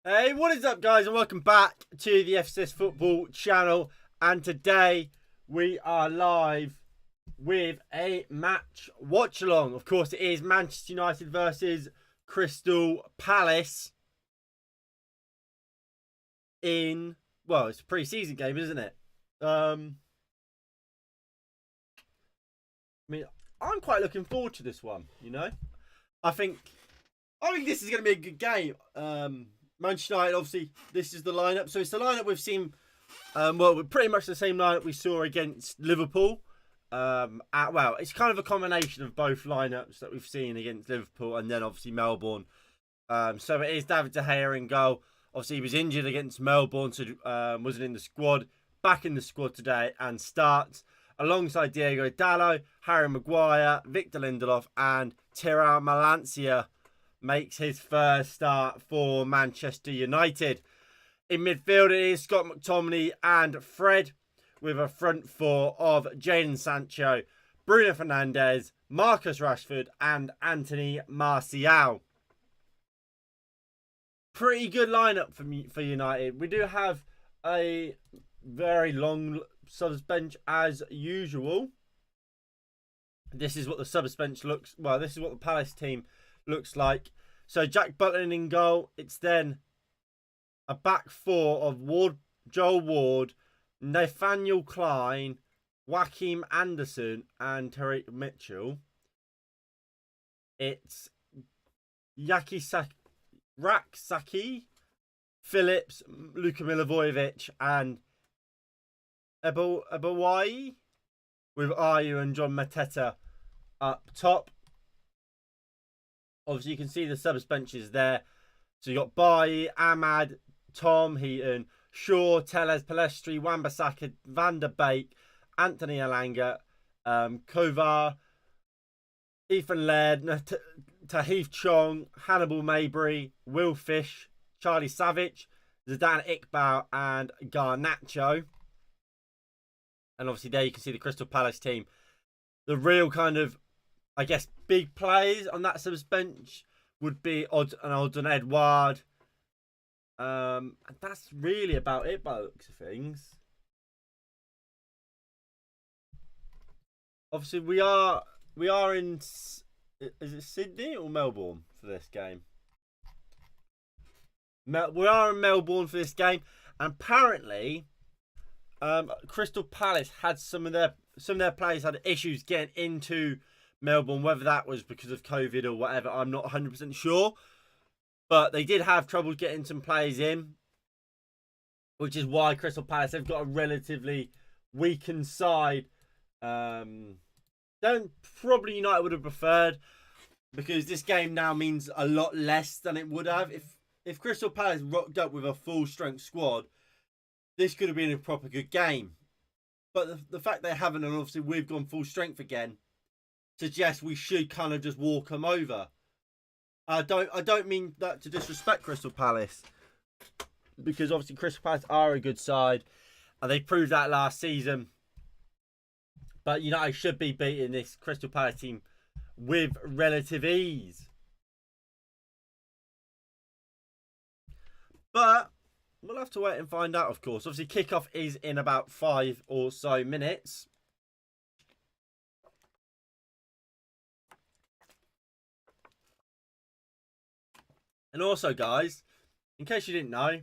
Hey, what is up, guys, and welcome back to the FCS Football channel. And today we are live with a match watch along. Of course, it is Manchester United versus Crystal Palace in, well, it's a pre-season game, isn't it? I mean, I'm quite looking forward to this one. I think this is going to be a good game. Manchester United, obviously, this is the lineup. So it's the lineup we've seen, pretty much the same lineup we saw against Liverpool. It's kind of a combination of both lineups that we've seen against Liverpool and then obviously Melbourne. So it is David De Gea in goal. Obviously, he was injured against Melbourne, so wasn't in the squad. Back in the squad today and starts alongside Diego Dallo, Harry Maguire, Victor Lindelof, and Tyrell Malacia. Makes his first start for Manchester United. In midfield, it is Scott McTominay and Fred, with a front four of Jadon Sancho, Bruno Fernandes, Marcus Rashford, and Anthony Martial. Pretty good lineup for United. We do have a very long subs bench as usual. This is what the subs bench looks. Well, this is what the Palace team looks like. So Jack Butland in goal. It's then a back four of Joel Ward, Nathaniel Klein, Joachim Anderson, and Tariq Mitchell. It's Raksaki, Phillips, Luka Milivojevic, and Ebawai, with Ayu and John Mateta up top. Obviously, you can see the subs benches there. So you got Bailly, Ahmad, Tom Heaton, Shaw, Tellez, Palestri, Wan-Bissaka, Van der Beek, Anthony Elanga, Kovar, Ethan Laird, Tahith Chong, Hannibal Mabry, Will Fish, Charlie Savage, Zidane Iqbal, and Garnacho. And obviously there you can see the Crystal Palace team. The real kind of, I guess, big players on that subs bench would be Alden Edouard. And that's really about it by the looks of things. Obviously, we are in, is it Sydney or Melbourne for this game? We are in Melbourne for this game, and apparently, Crystal Palace had some of their players had issues getting into Melbourne, whether that was because of COVID or whatever, I'm not 100% sure. But they did have trouble getting some players in, which is why Crystal Palace have got a relatively weakened side. Probably United would have preferred, because this game now means a lot less than it would have. If Crystal Palace rocked up with a full strength squad, this could have been a proper good game. But the fact they haven't, and obviously we've gone full strength again, suggests we should kind of just walk them over. I don't mean that to disrespect Crystal Palace, because obviously Crystal Palace are a good side, and they proved that last season. But United should be beating this Crystal Palace team with relative ease. But we'll have to wait and find out, of course. Obviously, kickoff is in about 5 or so minutes. And also, guys, in case you didn't know,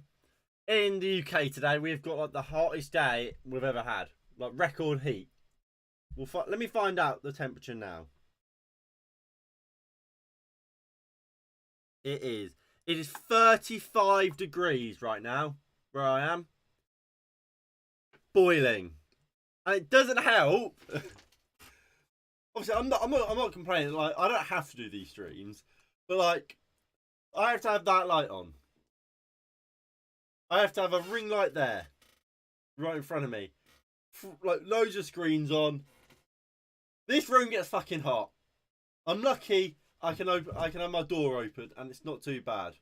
in the UK today, we've got like the hottest day we've ever had. Like record heat. Let me find out the temperature now. It is 35 degrees right now where I am. Boiling. And it doesn't help. Obviously, I'm not complaining. Like, I don't have to do these streams, but like, I have to have that light on. I have to have a ring light there, right in front of me. Like, loads of screens on. This room gets fucking hot. I'm lucky I can have my door open and it's not too bad.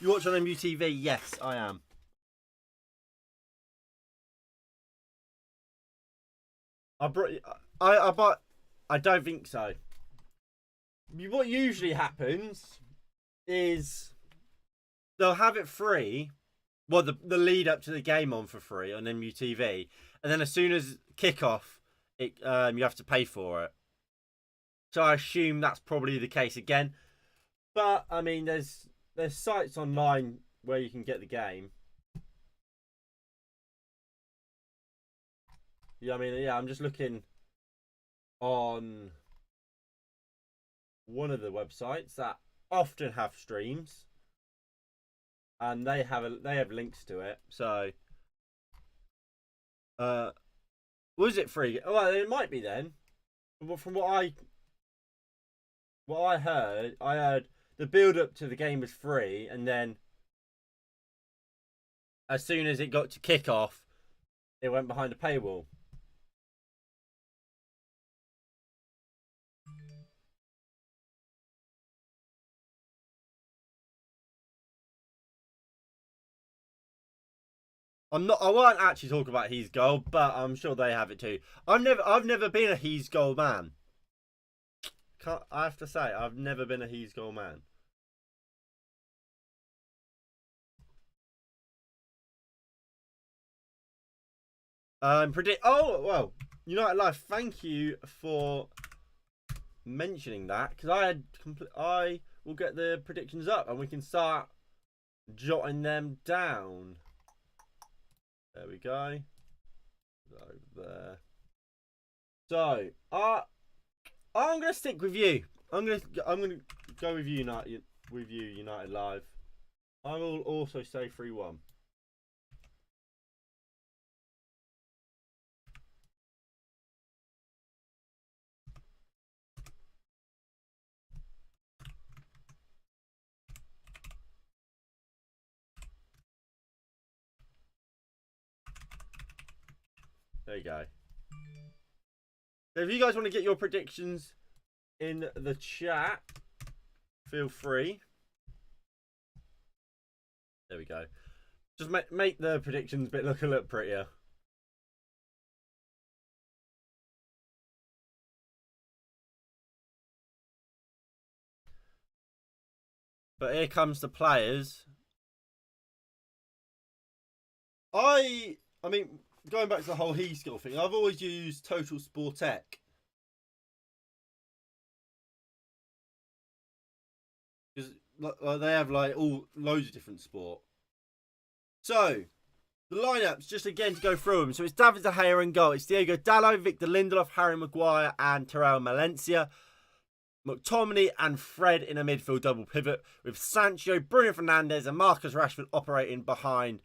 You watch on MUTV? Yes, I am. I don't think so. What usually happens is they'll have it free. Well, the lead up to the game on for free on MUTV, and then as soon as kickoff, you have to pay for it. So I assume that's probably the case again. But I mean, there's sites online where you can get the game. Yeah, I mean, yeah, I'm just looking on one of the websites that often have streams, and they have links to it. So, was it free? Well, it might be then. From what I heard the build up to the game was free, and then as soon as it got to kick off, it went behind a paywall. I won't actually talk about He's Goal, but I'm sure they have it too. I've never been a He's Goal man. I have to say, I've never been a He's Goal man. Oh well, United Life. Thank you for mentioning that, because I will get the predictions up and we can start jotting them down. There we go. Over there. So, I'm gonna stick with you. I'm gonna go with you, United Live. I will also say 3-1. There you go. So if you guys want to get your predictions in the chat, feel free. There we go. Just make the predictions bit look a little prettier. But here comes the players. I mean, going back to the whole He's Goal thing, I've always used Total Sport Tech. Because they have loads of different sport. So, the lineups, just again to go through them. So it's David De Gea in goal. It's Diego Dalot, Victor Lindelof, Harry Maguire and Terrell Valencia. McTominay and Fred in a midfield double pivot, with Sancho, Bruno Fernandes and Marcus Rashford operating behind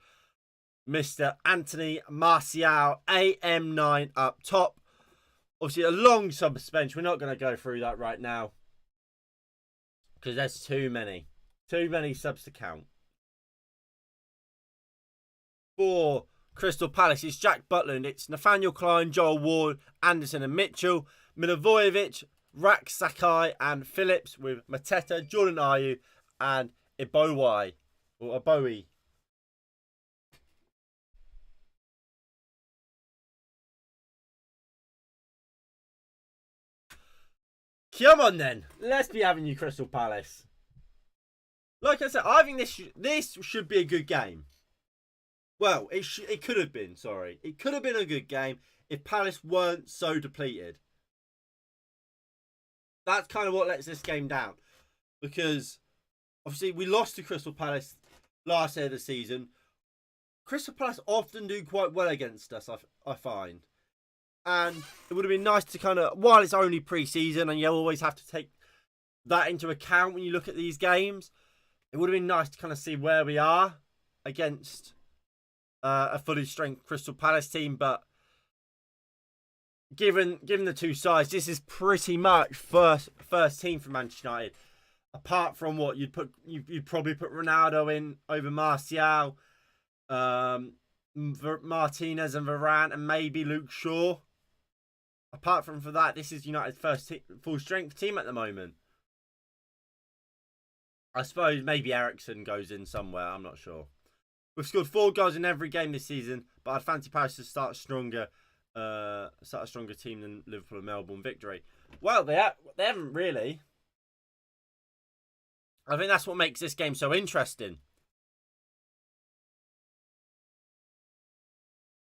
Mr. Anthony Martial, AM9 up top. Obviously a long suspension. We're not going to go through that right now, because there's too many subs to count. For Crystal Palace, it's Jack Butland, it's Nathaniel Klein, Joel Ward, Anderson and Mitchell, Milivojevic, Rak Sakai and Phillips, with Mateta, Jordan Ayew and Ibowie. Come on then, let's be having you, Crystal Palace. Like I said, I think this should be a good game. Well, it could have been. Sorry, it could have been a good game if Palace weren't so depleted. That's kind of what lets this game down, because obviously we lost to Crystal Palace last year of the season. Crystal Palace often do quite well against us, I find. And it would have been nice to kind of, while it's only pre-season and you always have to take that into account when you look at these games, it would have been nice to kind of see where we are against a fully strength Crystal Palace team. But given the two sides, this is pretty much first team for Manchester United. Apart from what you'd probably put Ronaldo in over Martial, Martinez and Varane, and maybe Luke Shaw. Apart from that, this is United's first full strength team at the moment. I suppose maybe Ericsson goes in somewhere. I'm not sure. We've scored 4 goals in every game this season, but I'd fancy Palace to start a stronger team than Liverpool and Melbourne victory. Well, they haven't really. I think that's what makes this game so interesting.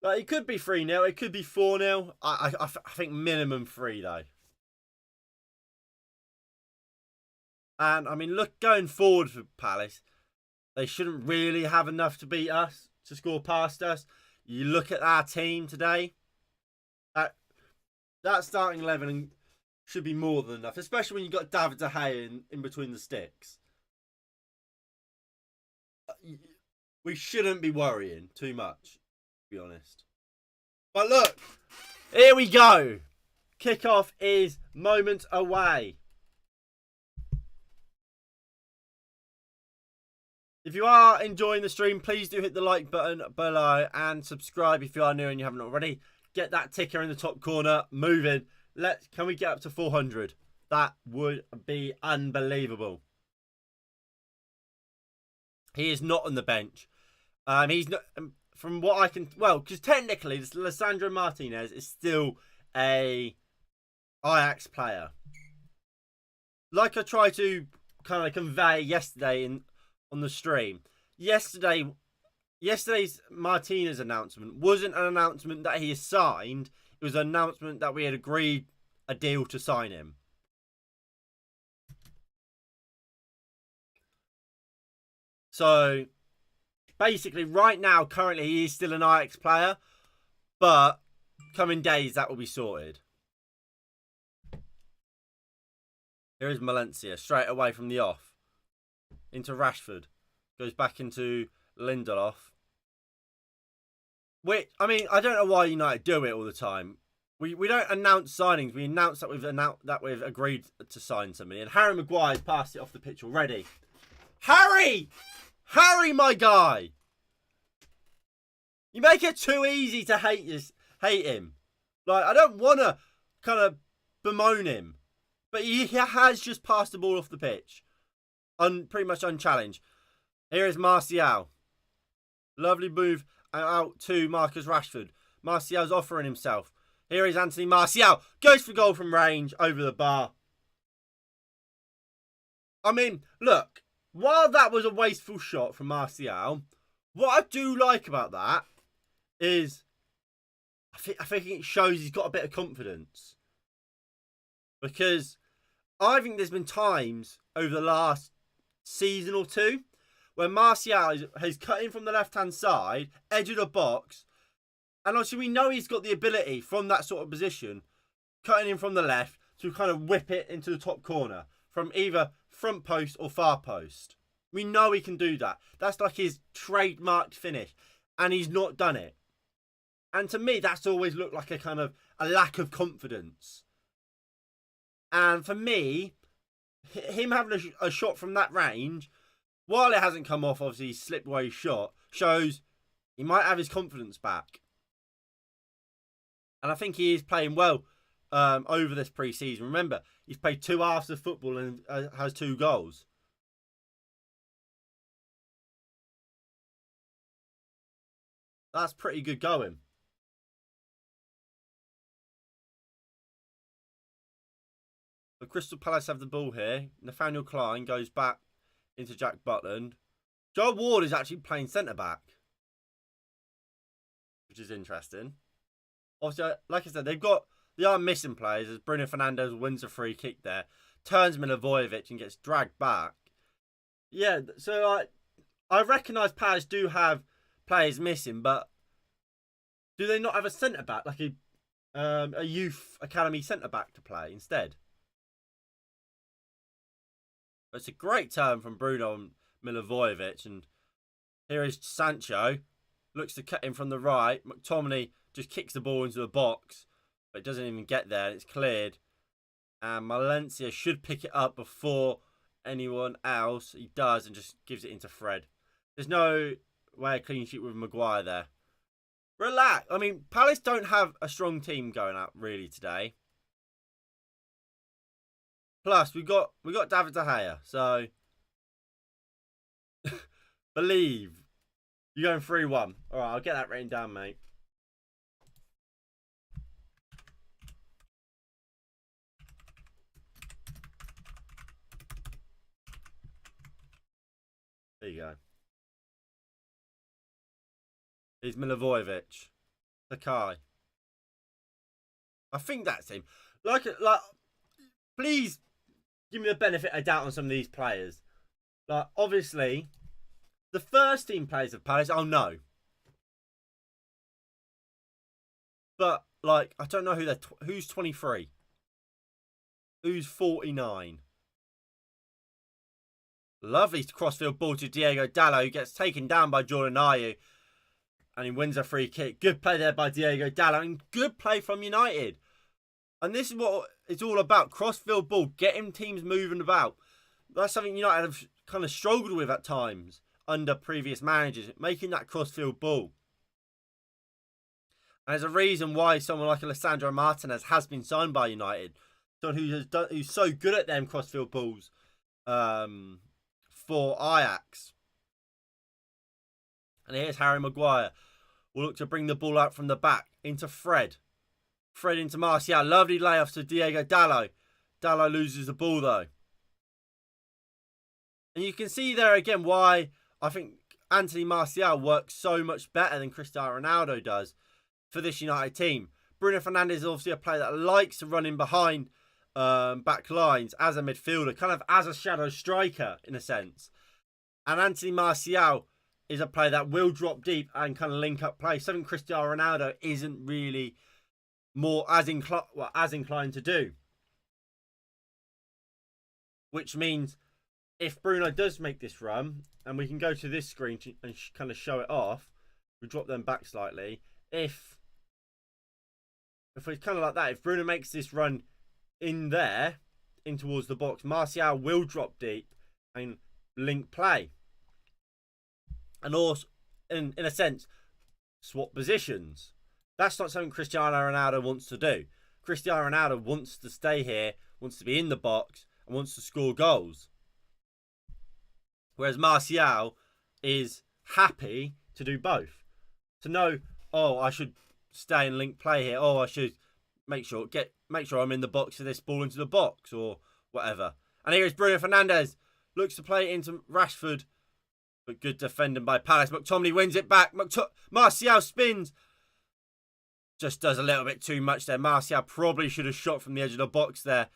Like, it could be 3-0. It could be 4-0. I think minimum 3, though. And, I mean, look, going forward for Palace, they shouldn't really have enough to beat us, to score past us. You look at our team today, that starting 11 should be more than enough, especially when you've got David De Gea in between the sticks. We shouldn't be worrying too much, to be honest. But look, here we go. Kickoff is moments away. If you are enjoying the stream, please do hit the like button below and subscribe if you are new and you haven't already. Get that ticker in the top corner moving. Can we get up to 400? That would be unbelievable. He is not on the bench. He's not, from what I can, well, because technically, Lisandro Martinez is still a Ajax player. Like I tried to kind of convey yesterday on the stream. Yesterday's Martinez announcement wasn't an announcement that he is signed. It was an announcement that we had agreed a deal to sign him. So, basically, right now, currently, he is still an Ajax player. But, coming days, that will be sorted. Here is Valencia, straight away from the off. Into Rashford. Goes back into Lindelof. I mean, I don't know why United do it all the time. We don't announce signings. We announce that we've agreed to sign somebody. And Harry Maguire's passed it off the pitch already. Harry, my guy. You make it too easy to hate him. Like, I don't want to kind of bemoan him, but he has just passed the ball off the pitch, pretty much unchallenged. Here is Martial. Lovely move out to Marcus Rashford. Martial's offering himself. Here is Anthony Martial. Goes for goal from range over the bar. I mean, look, while that was a wasteful shot from Martial, what I do like about that is I think it shows he's got a bit of confidence. Because I think there's been times over the last season or two where Martial has cut in from the left-hand side, edge of the box, and obviously we know he's got the ability from that sort of position, cutting in from the left, to kind of whip it into the top corner from either front post or far post. We know he can do that. That's like his trademarked finish, and he's not done it. And to me, that's always looked like a kind of a lack of confidence. And for me, him having a shot from that range, while it hasn't come off, obviously, he slipped away his shot, shows he might have his confidence back. And I think he is playing well over this pre-season. Remember, he's played 2 halves of football and has 2 goals. That's pretty good going. But Crystal Palace have the ball here. Nathaniel Klein goes back into Jack Butland. Joe Ward is actually playing centre-back, which is interesting. Obviously, like I said, they are missing players as Bruno Fernandes wins a free kick there, turns Milivojevic and gets dragged back. Yeah, so I recognise Palace do have players missing, but do they not have a centre-back, like a youth academy centre-back to play instead? It's a great turn from Bruno Milivojevic, and here is Sancho. Looks to cut in from the right. McTominay just kicks the ball into the box, but it doesn't even get there. It's cleared. And Valencia should pick it up before anyone else. He does, and just gives it into Fred. There's no way a clean sheet with Maguire there. Relax. I mean, Palace don't have a strong team going out really today. Plus, we got David De Gea, so believe. You're going 3-1. All right, I'll get that written down, mate. There you go. Here's Milivojevic. Sakai. I think that's him. Like, please give me the benefit of doubt on some of these players. Like, obviously, the first team players of Palace, I'll know. But, like, I don't know who's 23. Who's 49. Lovely crossfield ball to Diego Dallo, who gets taken down by Jordan Ayew. And he wins a free kick. Good play there by Diego Dallo. And good play from United. And this is what it's all about. Crossfield ball. Getting teams moving about. That's something United have kind of struggled with at times under previous managers. Making that crossfield ball. And there's a reason why someone like Alessandro Martinez has been signed by United. Someone who's so good at them crossfield balls for Ajax. And here's Harry Maguire. We'll look to bring the ball out from the back into Fred. Fred into Martial. Lovely layoffs to Diego Dallo. Dallo loses the ball though. And you can see there again why I think Anthony Martial works so much better than Cristiano Ronaldo does for this United team. Bruno Fernandes is obviously a player that likes to run in behind back lines as a midfielder, kind of as a shadow striker in a sense. And Anthony Martial is a player that will drop deep and kind of link up play. Something Cristiano Ronaldo isn't really as inclined to do. Which means if Bruno does make this run, and we can go to this screen and kind of show it off, we drop them back slightly. If it's kind of like that, if Bruno makes this run in there, in towards the box, Martial will drop deep and link play. And also, in a sense, swap positions. That's not something Cristiano Ronaldo wants to do. Cristiano Ronaldo wants to stay here, wants to be in the box, and wants to score goals. Whereas Martial is happy to do both. To know, oh, I should stay and link play here. Oh, I should make sure I'm in the box for this ball into the box or whatever. And here is Bruno Fernandes. Looks to play it into Rashford. But good defending by Palace. McTominay wins it back. Martial spins. Just does a little bit too much there. Martial probably should have shot from the edge of the box there.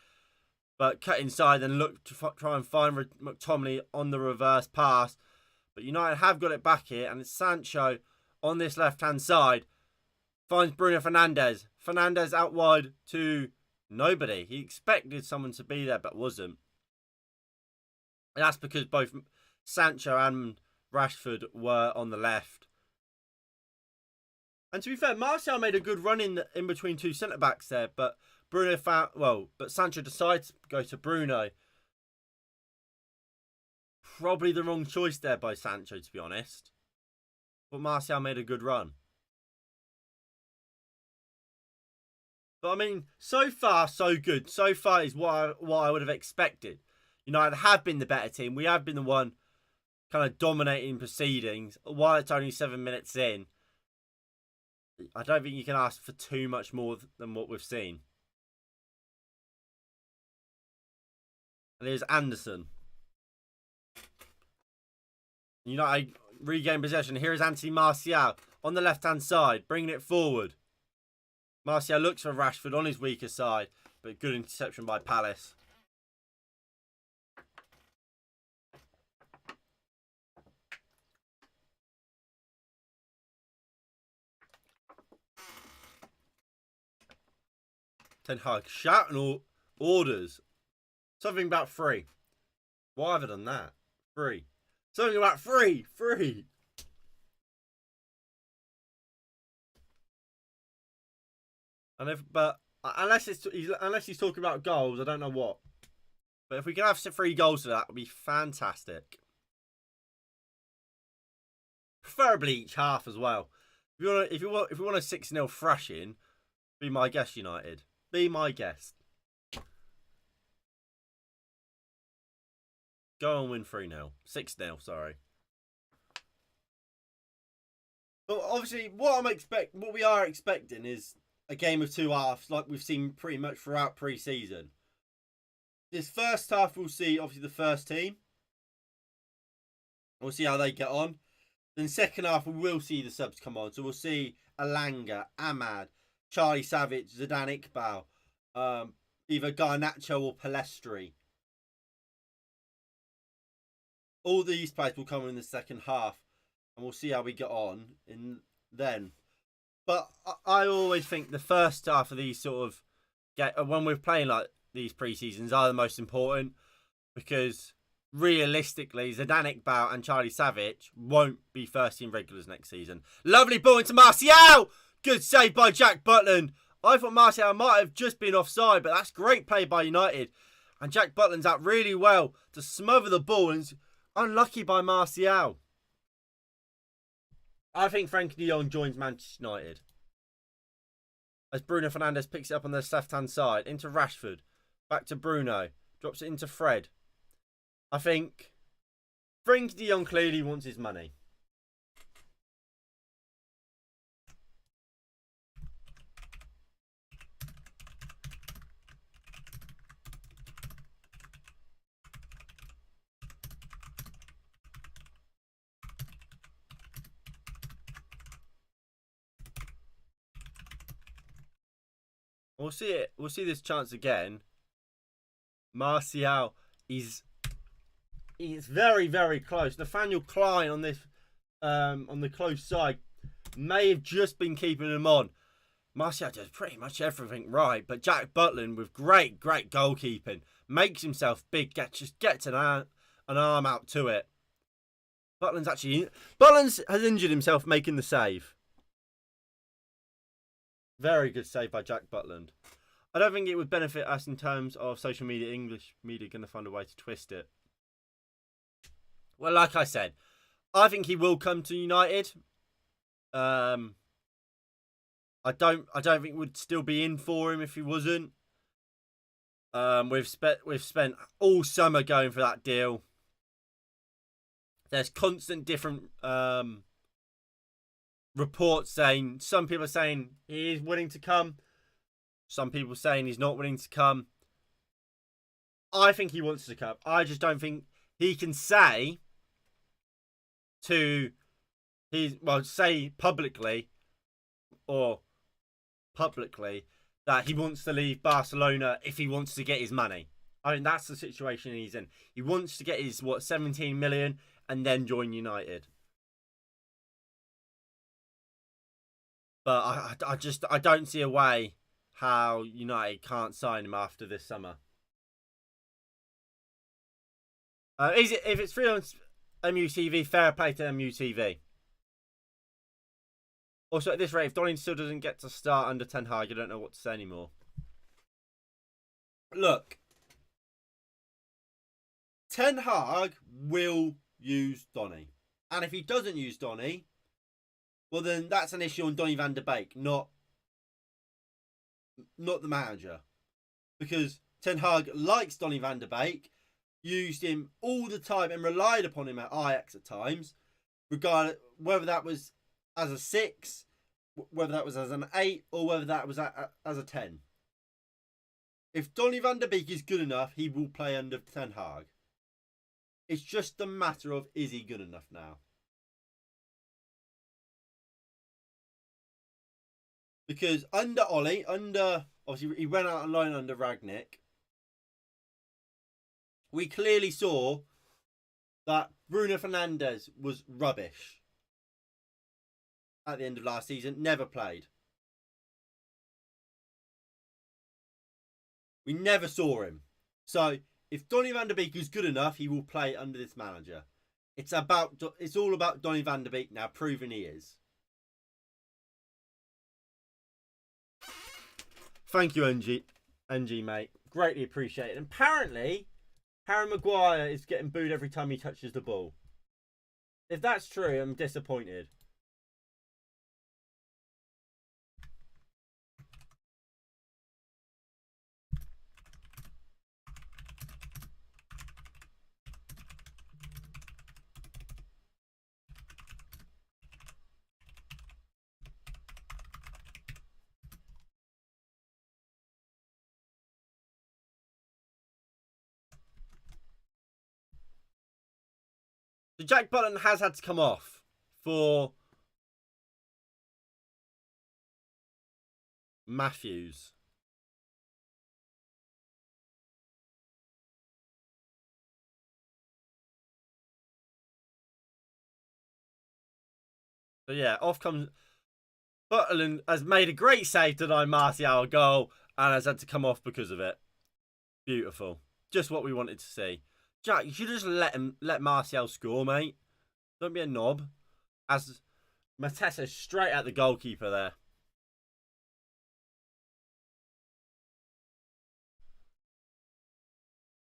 But cut inside and look to try and find McTominay on the reverse pass. But United have got it back here. And it's Sancho on this left-hand side. Finds Bruno Fernandes. Fernandes out wide to nobody. He expected someone to be there but wasn't. And that's because both Sancho and Rashford were on the left. And to be fair, Martial made a good run in between two centre-backs there, but Sancho decided to go to Bruno. Probably the wrong choice there by Sancho, to be honest. But Martial made a good run. But I mean, so far, so good. So far is what I would have expected. United have been the better team. We have been the one kind of dominating proceedings. While it's only 7 minutes in, I don't think you can ask for too much more than what we've seen. And here's Anderson. United regain possession. Here is Anthony Martial on the left-hand side, bringing it forward. Martial looks for Rashford on his weaker side, but good interception by Palace. Ten Hag shouting orders. Something about free. Why have I done that? Free. Something about free. Free. But unless he's talking about goals, I don't know what. But if we can have some 3 goals for that, would be fantastic. Preferably each half as well. If you want a 6-0 thrashing, be my guest, United. Be my guest. Go and win 3-0. 6-0, sorry. But obviously, what we are expecting is a game of 2 halves, like we've seen pretty much throughout pre-season. This first half, we'll see obviously the first team. We'll see how they get on. Then second half, we will see the subs come on. So we'll see Alanga, Ahmad, Charlie Savage, Zidane Iqbal, either Garnacho or Palestri. All these players will come in the second half, and we'll see how we get on in then. But I always think the first half of these sort of when we're playing like these pre-seasons are the most important, because realistically, Zidane Iqbal and Charlie Savage won't be first team regulars next season. Lovely ball into Martial! Good save by Jack Butland. I thought Martial might have just been offside, but that's great play by United. And Jack Butland's out really well to smother the ball, and it's unlucky by Martial. I think Frankie de Jong joins Manchester United, as Bruno Fernandes picks it up on the left-hand side. Into Rashford. Back to Bruno. Drops it into Fred. I think Frankie de Jong clearly wants his money. We'll see it. We'll see this chance again. Martial is very, very close. Nathaniel Klein on this on the close side may have just been keeping him on. Martial does pretty much everything right, but Jack Butland with great goalkeeping makes himself big. Just gets an arm out to it. Butland has injured himself making the save. Very good save by Jack Butland. I don't think it would benefit us in terms of social media. English media going to find a way to twist it. Well, like I said, I think he will come to United. I don't think it would still be in for him if he wasn't. We've spent all summer going for that deal. There's constant different reports saying, some people are saying he is willing to come. Some people saying he's not willing to come. I think he wants to come. I just don't think he can say say publicly that he wants to leave Barcelona if he wants to get his money. I mean, that's the situation he's in. He wants to get his 17 million and then join United. But I don't see a way how United can't sign him after this summer. If it's free on MUTV, fair play to MUTV. Also, at this rate, if Donny still doesn't get to start under Ten Hag, I don't know what to say anymore. Look, Ten Hag will use Donny. And if he doesn't use Donny, well, then that's an issue on Donny van der Beek, not the manager. Because Ten Hag likes Donny van der Beek, used him all the time and relied upon him at Ajax at times, regardless whether that was as a 6, whether that was as an 8, or whether that was as a 10. If Donny van der Beek is good enough, he will play under Ten Hag. It's just a matter of, is he good enough now? Because under Ollie, obviously he went out on loan under Ragnick, we clearly saw that Bruno Fernandes was rubbish at the end of last season, never played. We never saw him. So if Donny van der Beek is good enough, he will play under this manager. It's all about Donny van der Beek now, proving he is. Thank you, NG, mate. Greatly appreciated. And apparently, Harry Maguire is getting booed every time he touches the ball. If that's true, I'm disappointed. So Jack Butland has had to come off for Matthews. So yeah, off comes Butland, has made a great save to deny Martial a goal and has had to come off because of it. Beautiful. Just what we wanted to see. Jack, you should just let Martial score, mate. Don't be a knob. As Matessa straight at the goalkeeper there.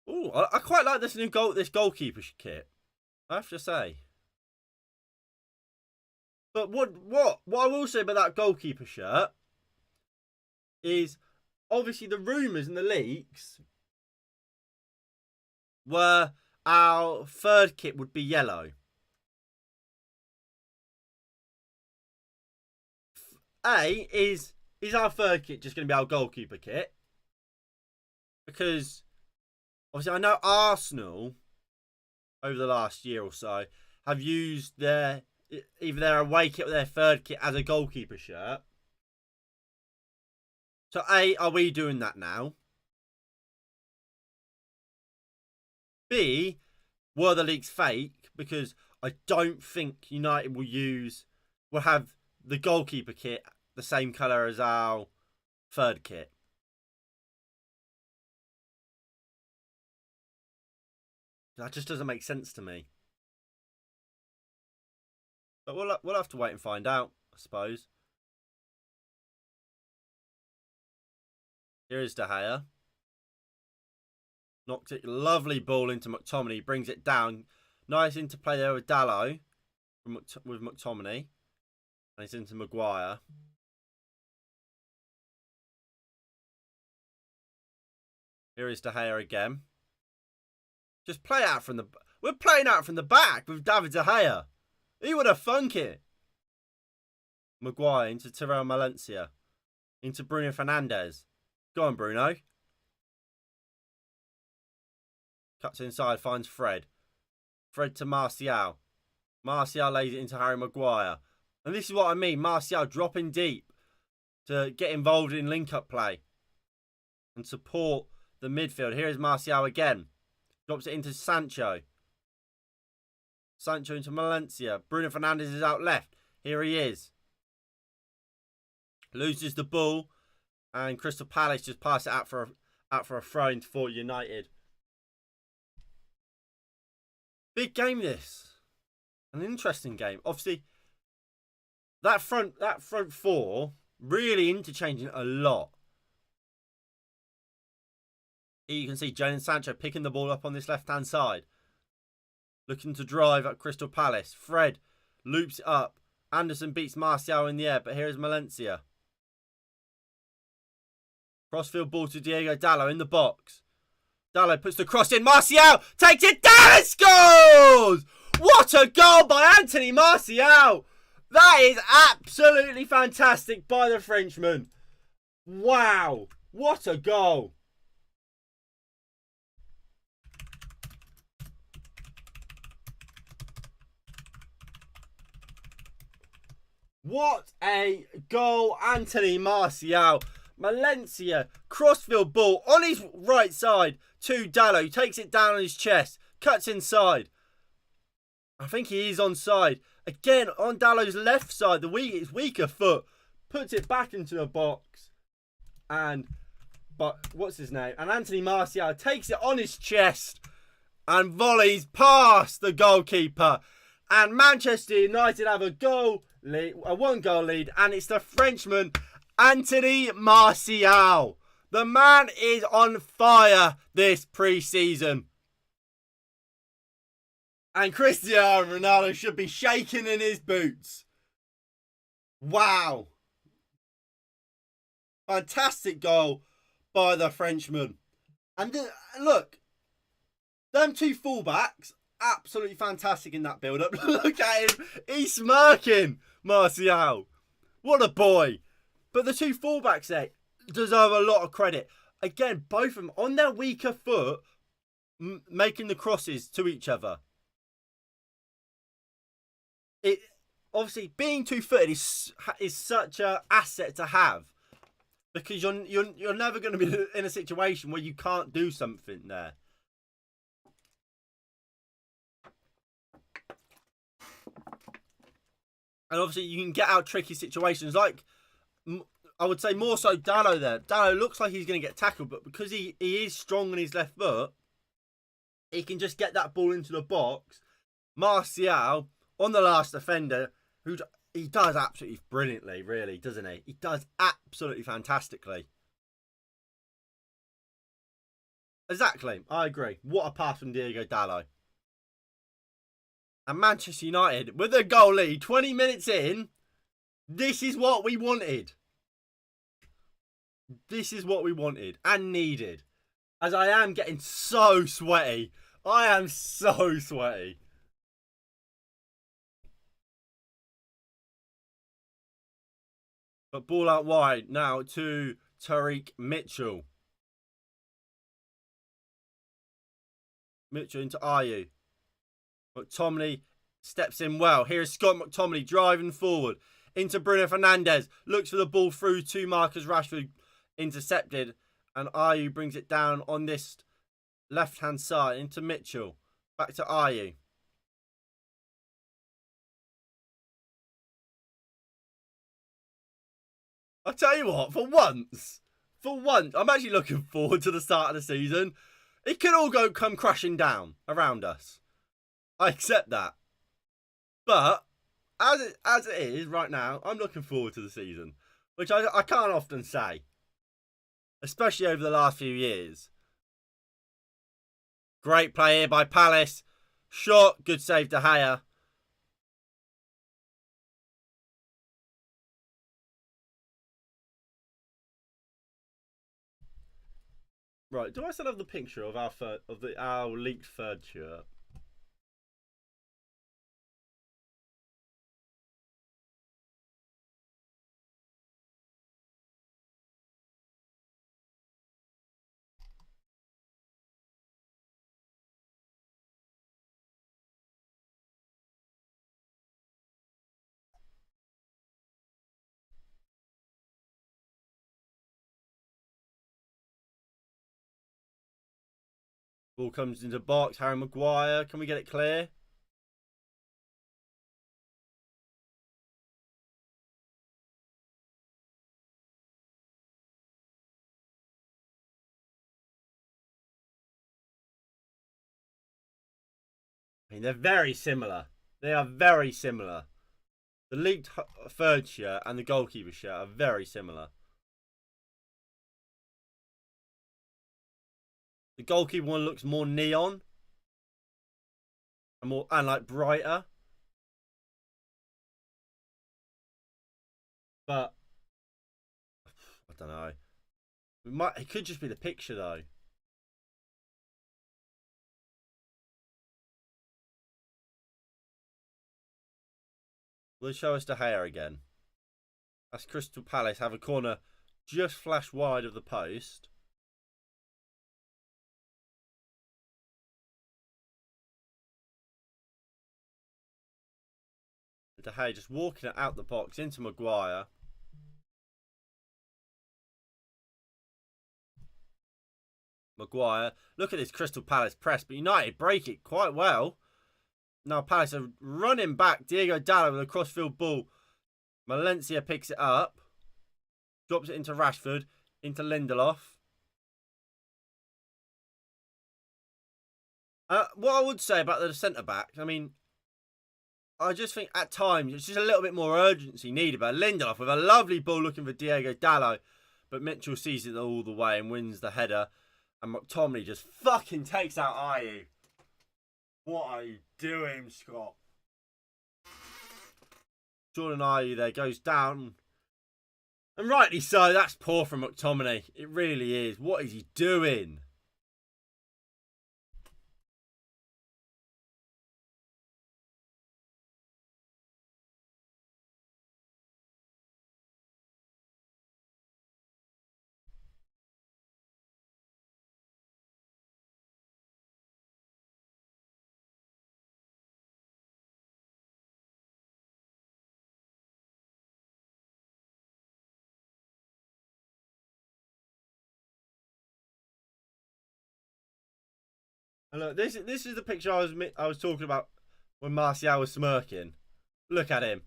Oh, I quite like this goalkeeper kit. I have to say. But what I will say about that goalkeeper shirt is obviously the rumours and the leaks were our third kit would be yellow. Is our third kit just going to be our goalkeeper kit? Because obviously I know Arsenal over the last year or so have used either their away kit or their third kit as a goalkeeper shirt. So are we doing that now? B, were the leaks fake? Because I don't think United will have the goalkeeper kit the same colour as our third kit. That just doesn't make sense to me. But we'll have to wait and find out, I suppose. Here is De Gea. Knocked it, lovely ball into McTominay, brings it down. Nice interplay there with Dalot with McTominay. And it's into Maguire. Here is De Gea again. Just play out from the... We're playing out from the back with David De Gea. He would have thunk it. Maguire into Terrell Valencia. Into Bruno Fernandes. Go on, Bruno. Cuts inside, finds Fred. Fred to Martial. Martial lays it into Harry Maguire. And this is what I mean. Martial dropping deep to get involved in link-up play. And support the midfield. Here is Martial again. Drops it into Sancho. Sancho into Valencia. Bruno Fernandes is out left. Here he is. Loses the ball. And Crystal Palace just pass it out for a throw in for United. Big game this. An interesting game. Obviously, that front four really interchanging a lot. Here you can see Jadon Sancho picking the ball up on this left-hand side. Looking to drive at Crystal Palace. Fred loops it up. Anderson beats Martial in the air, but here is Valencia. Crossfield ball to Diego Dalot in the box. Dalot puts the cross in. Martial takes it down and scores! What a goal by Anthony Martial! That is absolutely fantastic by the Frenchman. Wow. What a goal. What a goal, Anthony Martial. Valencia, crossfield ball on his right side to Dalot. Takes it down on his chest. Cuts inside. I think he is onside. Again, on Dalot's left side, his weaker foot. Puts it back into the box. But what's his name? And Anthony Martial takes it on his chest. And volleys past the goalkeeper. And Manchester United have a one-goal lead. And it's the Frenchman, Anthony Martial. The man is on fire this pre-season. And Cristiano Ronaldo should be shaking in his boots. Wow. Fantastic goal by the Frenchman. And look, them two fullbacks, absolutely fantastic in that build-up. Look at him. He's smirking, Martial. What a boy. But the two fullbacks there deserve a lot of credit. Again, both of them on their weaker foot, making the crosses to each other. obviously being 2-footed is such a asset to have, because you're never going to be in a situation where you can't do something there. And obviously you can get out tricky situations, like I would say more so Dallo there. Dallo looks like he's going to get tackled, but because he is strong on his left foot, he can just get that ball into the box. Martial on the last defender, who he does absolutely brilliantly, really, doesn't he? He does absolutely fantastically. Exactly, I agree. What a pass from Diego Dallo. And Manchester United, with a goal lead, 20 minutes in, this is what we wanted. This is what we wanted and needed. As I am getting so sweaty. I am so sweaty. But ball out wide now to Tariq Mitchell. Mitchell into Ayew. McTominay steps in well. Here is Scott McTominay driving forward into Bruno Fernandes. Looks for the ball through to Marcus Rashford. Intercepted. And Ayew brings it down on this left-hand side into Mitchell. Back to Ayew. I tell you what, for once, I'm actually looking forward to the start of the season. It could all come crashing down around us. I accept that. But as it is right now, I'm looking forward to the season, which I can't often say, especially over the last few years. Great play here by Palace. Shot, good save De Gea. Right, do I still have the picture of our leaked third shirt? Ball comes into the box. Harry Maguire. Can we get it clear? I mean, they're very similar. They are very similar. The leaked third shirt and the goalkeeper shirt are very similar. The goalkeeper one looks more neon and like brighter. But I don't know. It could just be the picture though. Will they show us De Gea again? That's Crystal Palace have a corner just flash wide of the post. De Gea just walking it out the box into Maguire. Maguire. Look at this Crystal Palace press, but United break it quite well. Now Palace are running back. Diego Dallo with a crossfield ball. Valencia picks it up. Drops it into Rashford. Into Lindelof. What I would say about the centre-backs, I mean, I just think at times it's just a little bit more urgency needed. But Lindelof with a lovely ball looking for Diego Dallo. But Mitchell sees it all the way and wins the header. And McTominay just fucking takes out Ayew. What are you doing, Scott? Jordan Ayew there goes down. And rightly so, that's poor from McTominay. It really is. What is he doing? And look, this is the picture I was talking about when Martial was smirking. Look at him.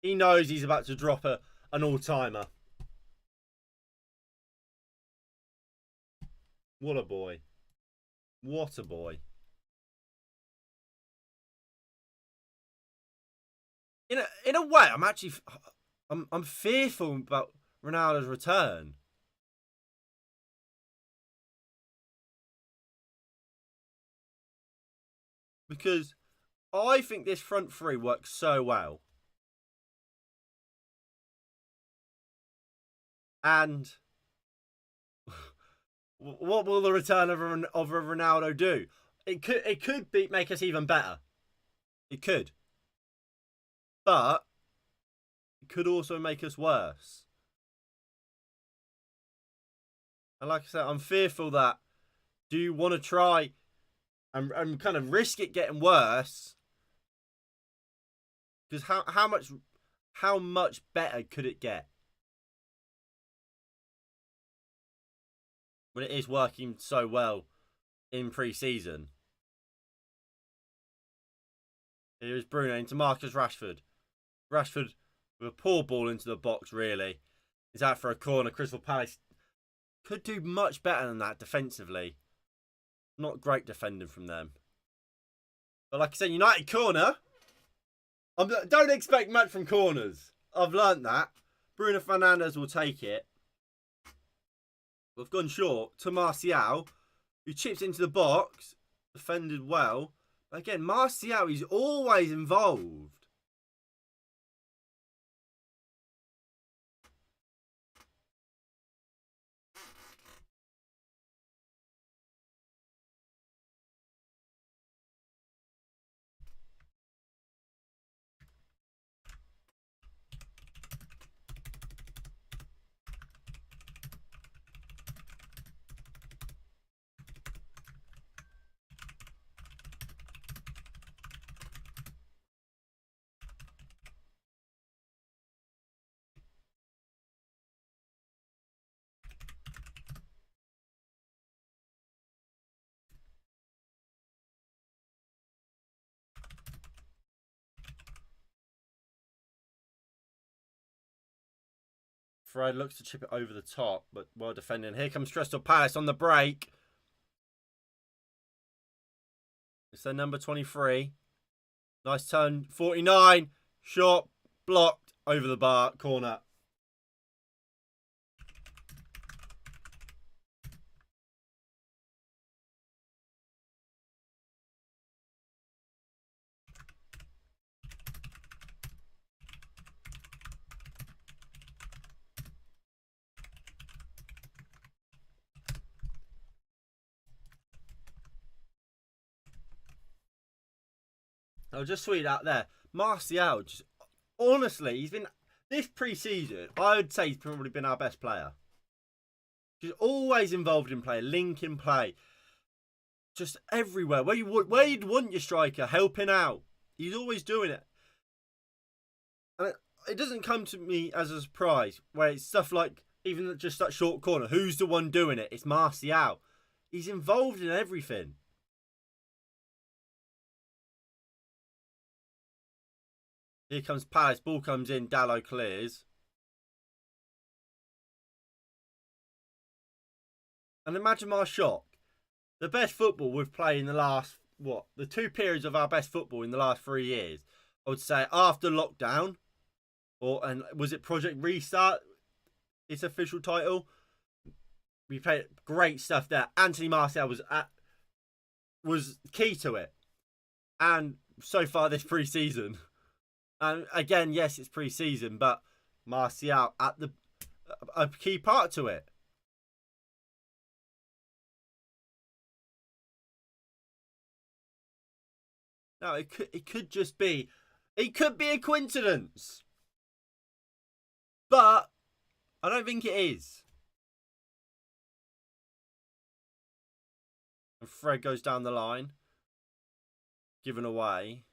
He knows he's about to drop an all-timer. What a boy. What a boy. In a way, I'm fearful about Ronaldo's return. Because I think this front three works so well. And what will the return of a Ronaldo do? It could make us even better. It could. But it could also make us worse. And like I said, I'm fearful that do you want to try and kind of risk it getting worse? Because how much better could it get when it is working so well in pre-season? Here's Bruno into Marcus Rashford. Rashford with a poor ball into the box, really. Is out for a corner. Crystal Palace could do much better than that defensively. Not great defending from them. But like I said, United corner. Don't expect much from corners. I've learnt that. Bruno Fernandes will take it. We've gone short to Martial, who chips into the box. Defended well. But again, Martial is always involved. Fred looks to chip it over the top, but well defending. Here comes Crystal Palace on the break. It's their number 23. Nice turn. 49. Shot. Blocked. Over the bar. Corner. I'll just tweet out there. Martial, just honestly, he's been this pre-season. I would say he's probably been our best player. He's always involved in play, linking play, just everywhere. Where you'd want your striker helping out, he's always doing it. And it doesn't come to me as a surprise. Where it's stuff like even just that short corner. Who's the one doing it? It's Martial. He's involved in everything. Here comes Palace. Ball comes in. Dallo clears. And imagine my shock. The best football we've played in the last, the 2 periods of our best football in the last 3 years. I would say after lockdown. And was it Project Restart? Its official title. We played great stuff there. Anthony Martial was key to it. And so far this pre-season. And again, yes, it's pre-season, but Martial at a key part to it. No, it could just be, it could be a coincidence, but I don't think it is. And Fred goes down the line, given away.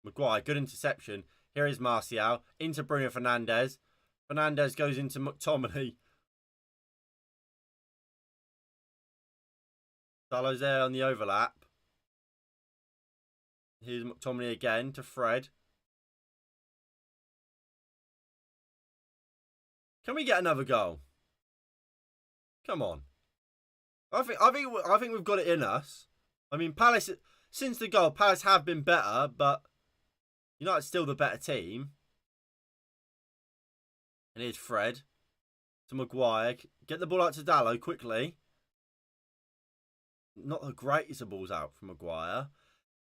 Maguire, good interception. Here is Martial. Into Bruno Fernandes. Fernandes goes into McTominay. Dallow's there on the overlap. Here's McTominay again to Fred. Can we get another goal? Come on. I think we've got it in us. I mean, Palace, since the goal, Palace have been better, but United's still the better team. And here's Fred to Maguire. Get the ball out to Dallow quickly. Not the greatest of balls out from Maguire.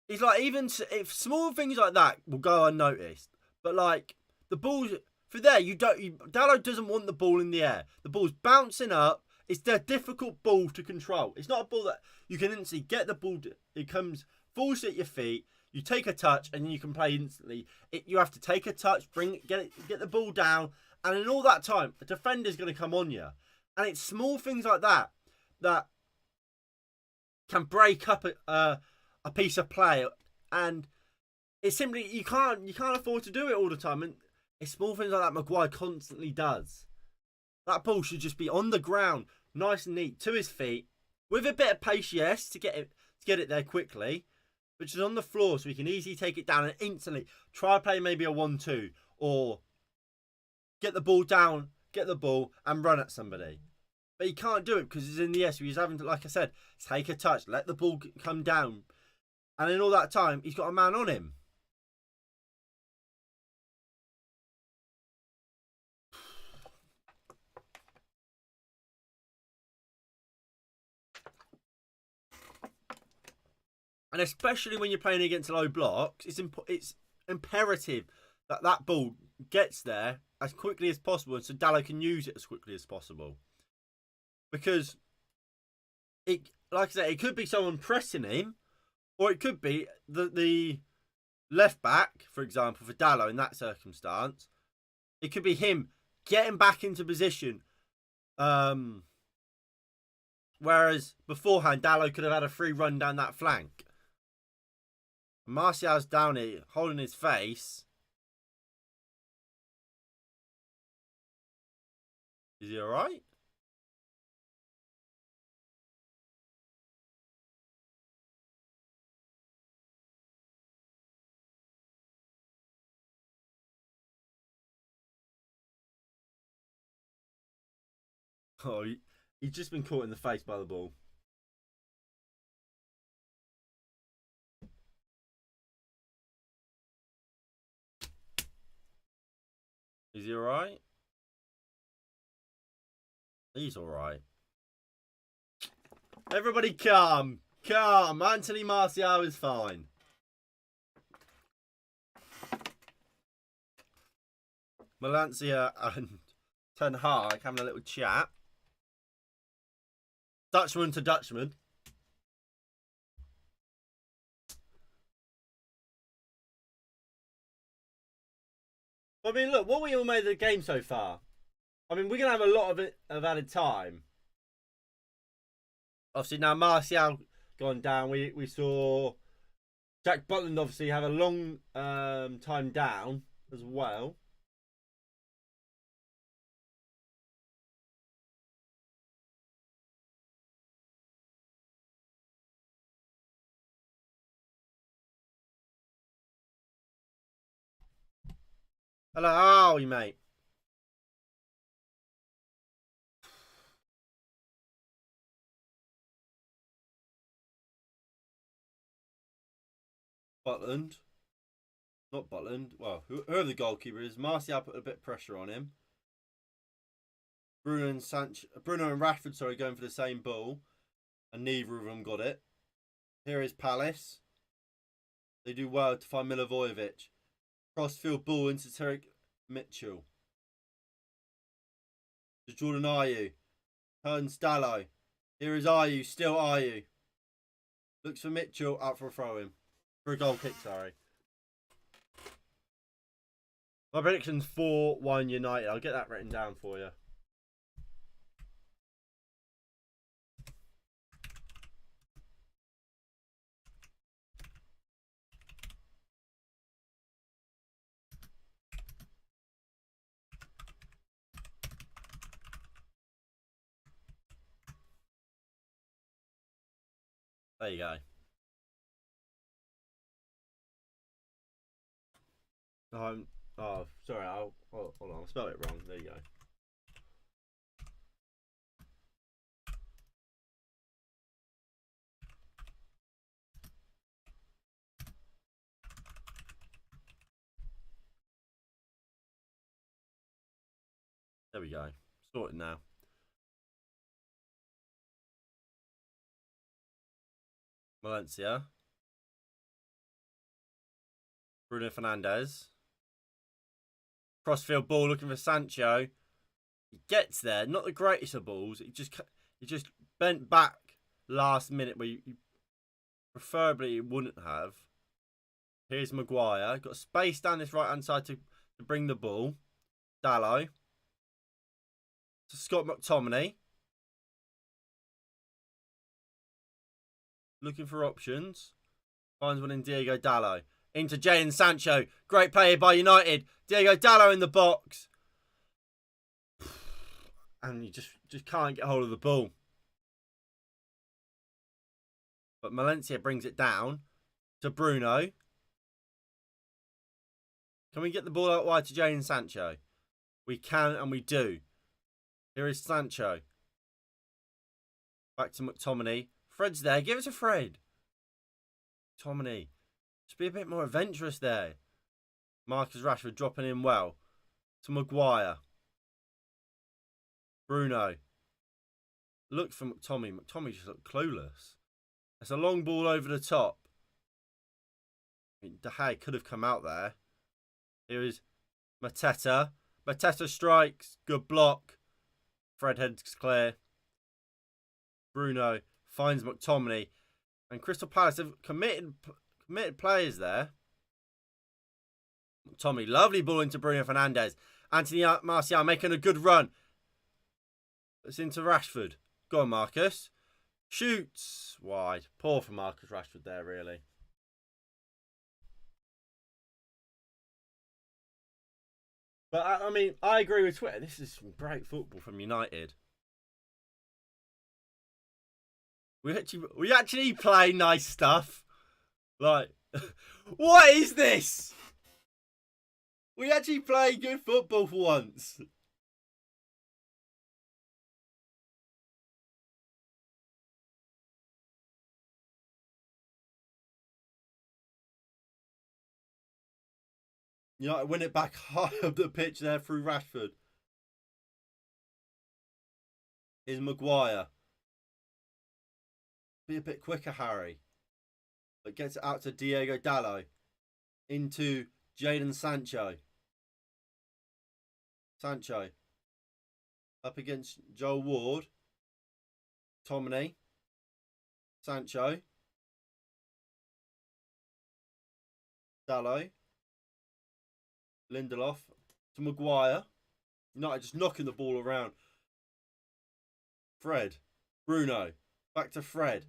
It's like, even if small things like that will go unnoticed, but like the balls for there, Dallow doesn't want the ball in the air. The ball's bouncing up. It's a difficult ball to control. It's not a ball that you can instantly get the ball. It falls at your feet. You take a touch and you can play instantly. You have to take a touch, get the ball down, and in all that time, a defender's going to come on you. And it's small things like that that can break up a piece of play, and it's simply you can't afford to do it all the time. And it's small things like that Maguire constantly does. That ball should just be on the ground, nice and neat, to his feet, with a bit of pace, yes, to get it there quickly, but just on the floor so he can easily take it down and instantly try play maybe a 1-2 or get the ball down, get the ball and run at somebody. But he can't do it because he's in the air, so he's having to, like I said, take a touch, let the ball come down. And in all that time, he's got a man on him. And especially when you're playing against low blocks, it's imperative that that ball gets there as quickly as possible, and so Dallow can use it as quickly as possible. Because like I said, it could be someone pressing him, or it could be the left back, for example, for Dallow in that circumstance. It could be him getting back into position. Whereas beforehand, Dallow could have had a free run down that flank. Martial's down here, holding his face. Is he alright? Oh, he's just been caught in the face by the ball. Is he alright? He's alright. Everybody calm. Calm. Anthony Martial is fine. Malancia and Ten Hag having a little chat. Dutchman to Dutchman. I mean, look, what we all made of the game so far. I mean, we're going to have a lot of it of added time. Obviously, now Martial gone down. We saw Jack Butland obviously have a long time down as well. Hello, how are you, mate? Butland. Not Butland. Well, whoever the goalkeeper is. Martial put a bit of pressure on him. Bruno and Rashford, going for the same ball. And neither of them got it. Here is Palace. They do well to find Milivojevic. Crossfield ball into Tarek Mitchell. To Jordan Ayew. Turns Dallow. Here is Ayew. Still Ayew. Looks for Mitchell. Out for a throw in. For a goal kick, sorry. My prediction's 4-1 United. I'll get that written down for you. There you go. Oh, sorry. Hold on. I spelled it wrong. There you go. There we go. Sorted now. Valencia. Bruno Fernandes. Crossfield ball looking for Sancho. He gets there. Not the greatest of balls. He just bent back last minute where you preferably wouldn't have. Here's Maguire. Got space down this right hand side to bring the ball. Dalot. To Scott McTominay. Looking for options. Finds one in Diego Dalot. Into Jadon Sancho. Great play by United. Diego Dalot in the box. And you just can't get hold of the ball. But Valencia brings it down to Bruno. Can we get the ball out wide to Jadon Sancho? We can and we do. Here is Sancho. Back to McTominay. Fred's there. Give it to Fred. McTominay. Just be a bit more adventurous there. Marcus Rashford dropping in well. To Maguire. Bruno. Look for McTominay. McTominay just looked clueless. It's a long ball over the top. I mean, De Gea could have come out there. Here is Mateta. Mateta strikes. Good block. Fred heads clear. Bruno finds McTominay. And Crystal Palace have committed players there. McTominay, lovely ball into Bruno Fernandes. Anthony Martial making a good run. It's into Rashford. Go on, Marcus. Shoots wide. Poor for Marcus Rashford there, really. But, I mean, I agree with Twitter. This is some great football from United. We actually play nice stuff. Like, what is this? We actually play good football for once. You know, win it back high up the pitch there through Rashford. Here's Maguire. Be a bit quicker, Harry. But gets it out to Diego Dalot. Into Jadon Sancho. Sancho. Up against Joel Ward. Tomine. Sancho. Dalot. Lindelof to Maguire. United just knocking the ball around. Fred. Bruno. Back to Fred.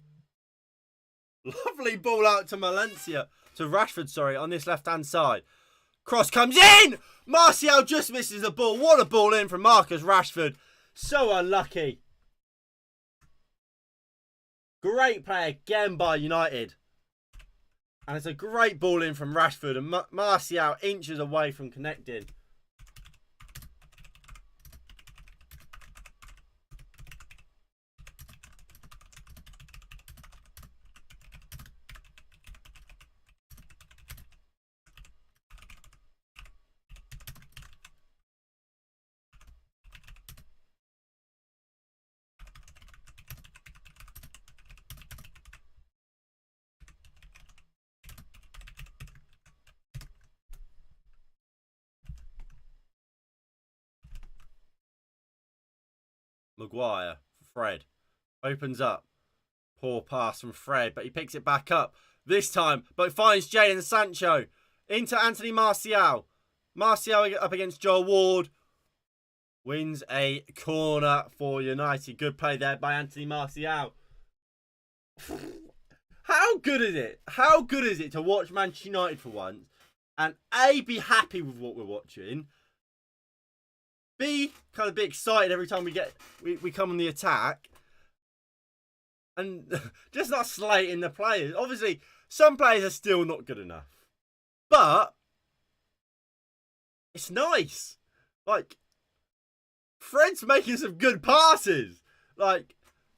Lovely ball out to Valencia. To Rashford, sorry, on this left-hand side. Cross comes in! Martial just misses the ball. What a ball in from Marcus Rashford. So unlucky. Great play again by United. And it's a great ball in from Rashford. And Martial inches away from connecting. Maguire for Fred. Opens up. Poor pass from Fred, but he picks it back up. This time, but finds Jadon Sancho. Into Anthony Martial. Martial up against Joel Ward. Wins a corner for United. Good play there by Anthony Martial. How good is it? How good is it to watch Manchester United for once and A, be happy with what we're watching, B, kind of be excited every time we come on the attack, and just not slating the players. Obviously, some players are still not good enough, but it's nice. Like, Fred's making some good passes. Like,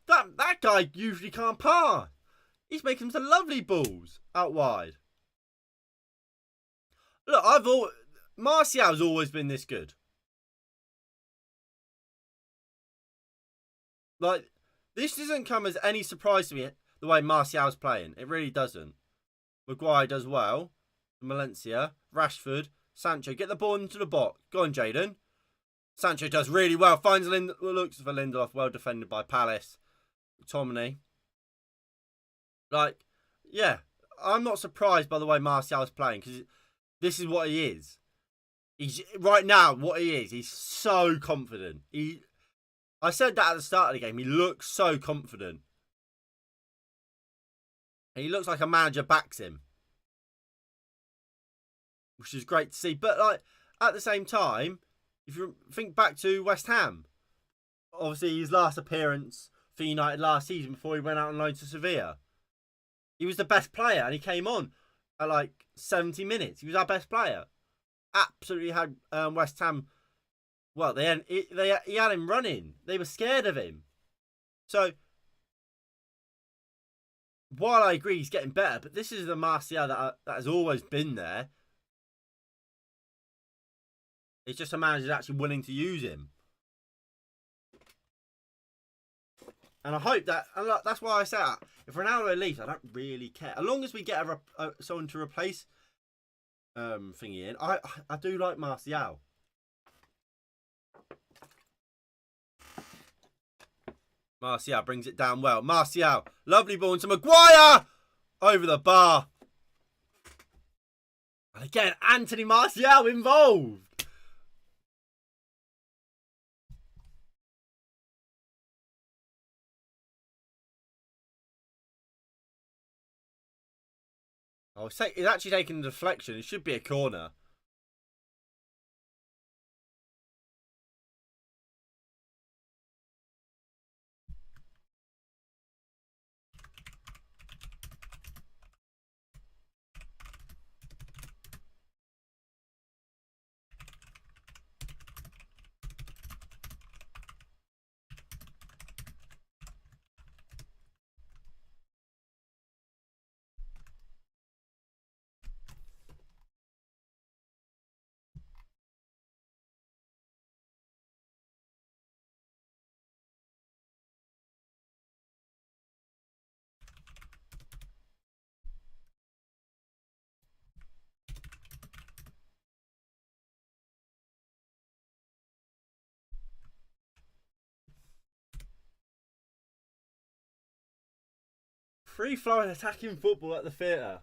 that guy usually can't pass. He's making some lovely balls out wide. Look, Martial's always been this good. Like, this doesn't come as any surprise to me, the way Martial's playing. It really doesn't. Maguire does well. Valencia, Rashford, Sancho. Get the ball into the box. Go on, Jaden. Sancho does really well. Finds looks for Lindelof. Well defended by Palace. McTominay. Like, yeah. I'm not surprised by the way Martial's playing, because this is what he is. He's right now, what he is, he's so confident. I said that at the start of the game. He looks so confident. And he looks like a manager backs him, which is great to see. But like, at the same time, if you think back to West Ham, obviously his last appearance for United last season before he went out on loan to Sevilla, he was the best player, and he came on at like 70 minutes. He was our best player. Absolutely had West Ham. Well, he had him running. They were scared of him. So, while I agree he's getting better, but this is the Martial that has always been there. It's just a manager that's actually willing to use him. And I hope that, and that's why I say that. If Ronaldo leaves, I don't really care. As long as we get someone to replace thingy in, I do like Martial. Martial brings it down well. Martial, lovely ball into Maguire! Over the bar. And again, Anthony Martial involved. Oh, it's actually taking a deflection. It should be a corner. Free flowing attacking football at the theatre.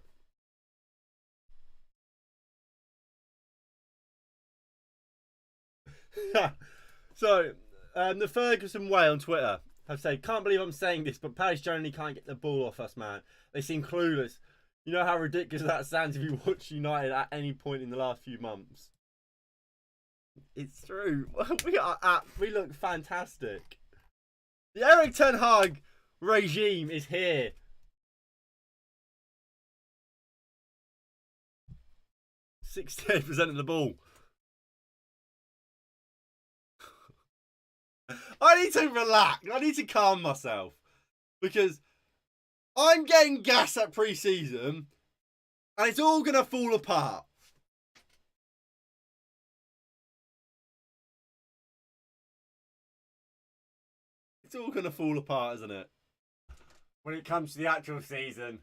So, the Ferguson way on Twitter have said, can't believe I'm saying this, but Paris generally can't get the ball off us, man. They seem clueless. You know how ridiculous that sounds if you watch United at any point in the last few months. It's true. We look fantastic. The Erik ten Hag regime is here. 68% of the ball. I need to relax. I need to calm myself. Because I'm getting gas at pre-season and it's all going to fall apart. It's all going to fall apart, isn't it? When it comes to the actual season.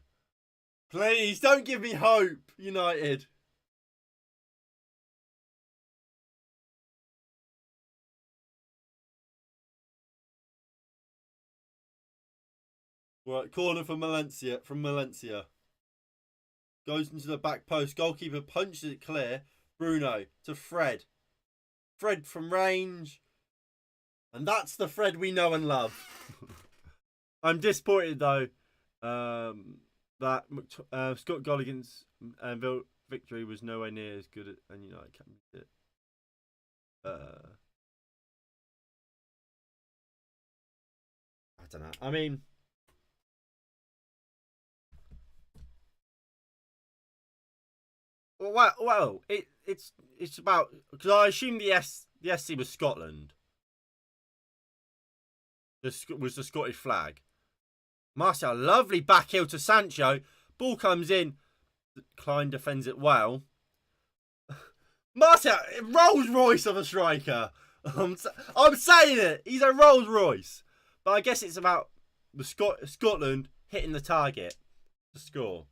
Please, don't give me hope, United. Right, corner from Valencia. Goes into the back post. Goalkeeper punches it clear. Bruno to Fred. Fred from range. And that's the Fred we know and love. I'm disappointed though that Scott Golligan's victory was nowhere near as good and United can't beat it. I don't know. I mean, Well, it's about, because I assume the SC was Scotland. Was the Scottish flag. Martial, lovely back heel to Sancho. Ball comes in. Klein defends it well. Martial, Rolls Royce of a striker. I'm saying it. He's a Rolls Royce. But I guess it's about the Scotland hitting the target to score.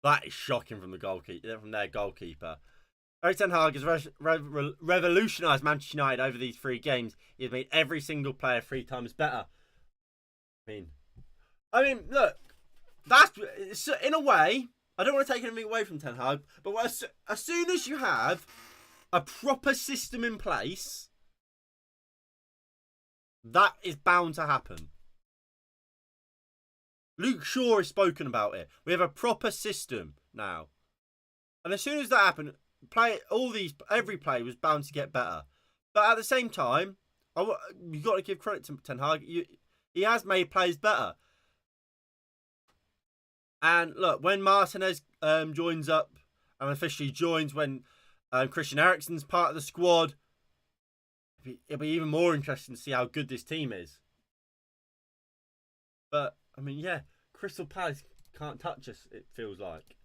That is shocking from their goalkeeper. Erik ten Hag has revolutionised Manchester United over these 3 games. He's made every single player 3 times better. I mean, look, that's in a way. I don't want to take anything away from Ten Hag, but as soon as you have a proper system in place, that is bound to happen. Luke Shaw has spoken about it. We have a proper system now, and as soon as that happened, every play was bound to get better. But at the same time, you've got to give credit to Ten Hag. He has made players better. And look, when Martinez joins up and officially joins, when Christian Eriksen's part of the squad, it'll be even more interesting to see how good this team is. But, I mean, yeah, Crystal Palace can't touch us, it feels like.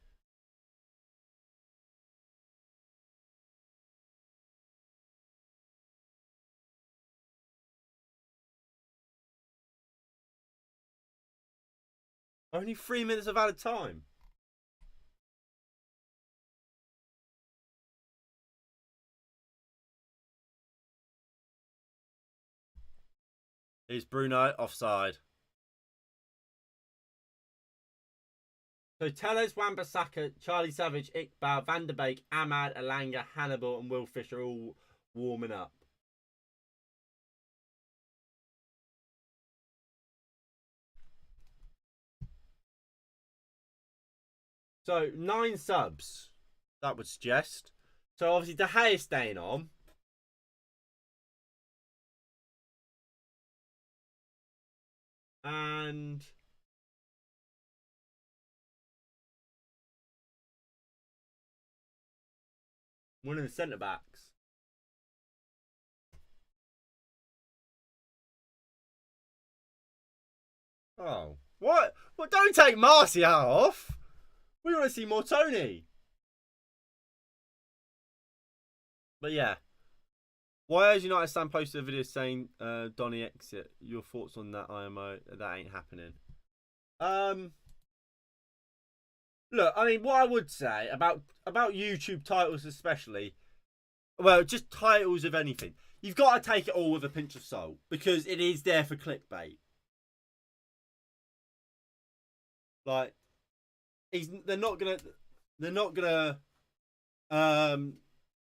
Only 3 minutes of added time. Is Bruno offside? So Telles, Wan-Bissaka, Charlie Savage, Iqbal, Van der Beek, Ahmad, Alanga, Hannibal and Will Fisher all warming up. So 9 subs, that would suggest. So obviously De Gea is staying on. And one of the centre backs. Oh, what? Well, don't take Martial off. We want to see more Tony. But yeah. Why has United Stand posted a video saying Donny exit? Your thoughts on that, IMO? That ain't happening. Look, I mean, what I would say about YouTube titles especially, well, just titles of anything, you've got to take it all with a pinch of salt because it is there for clickbait. Like, they're not gonna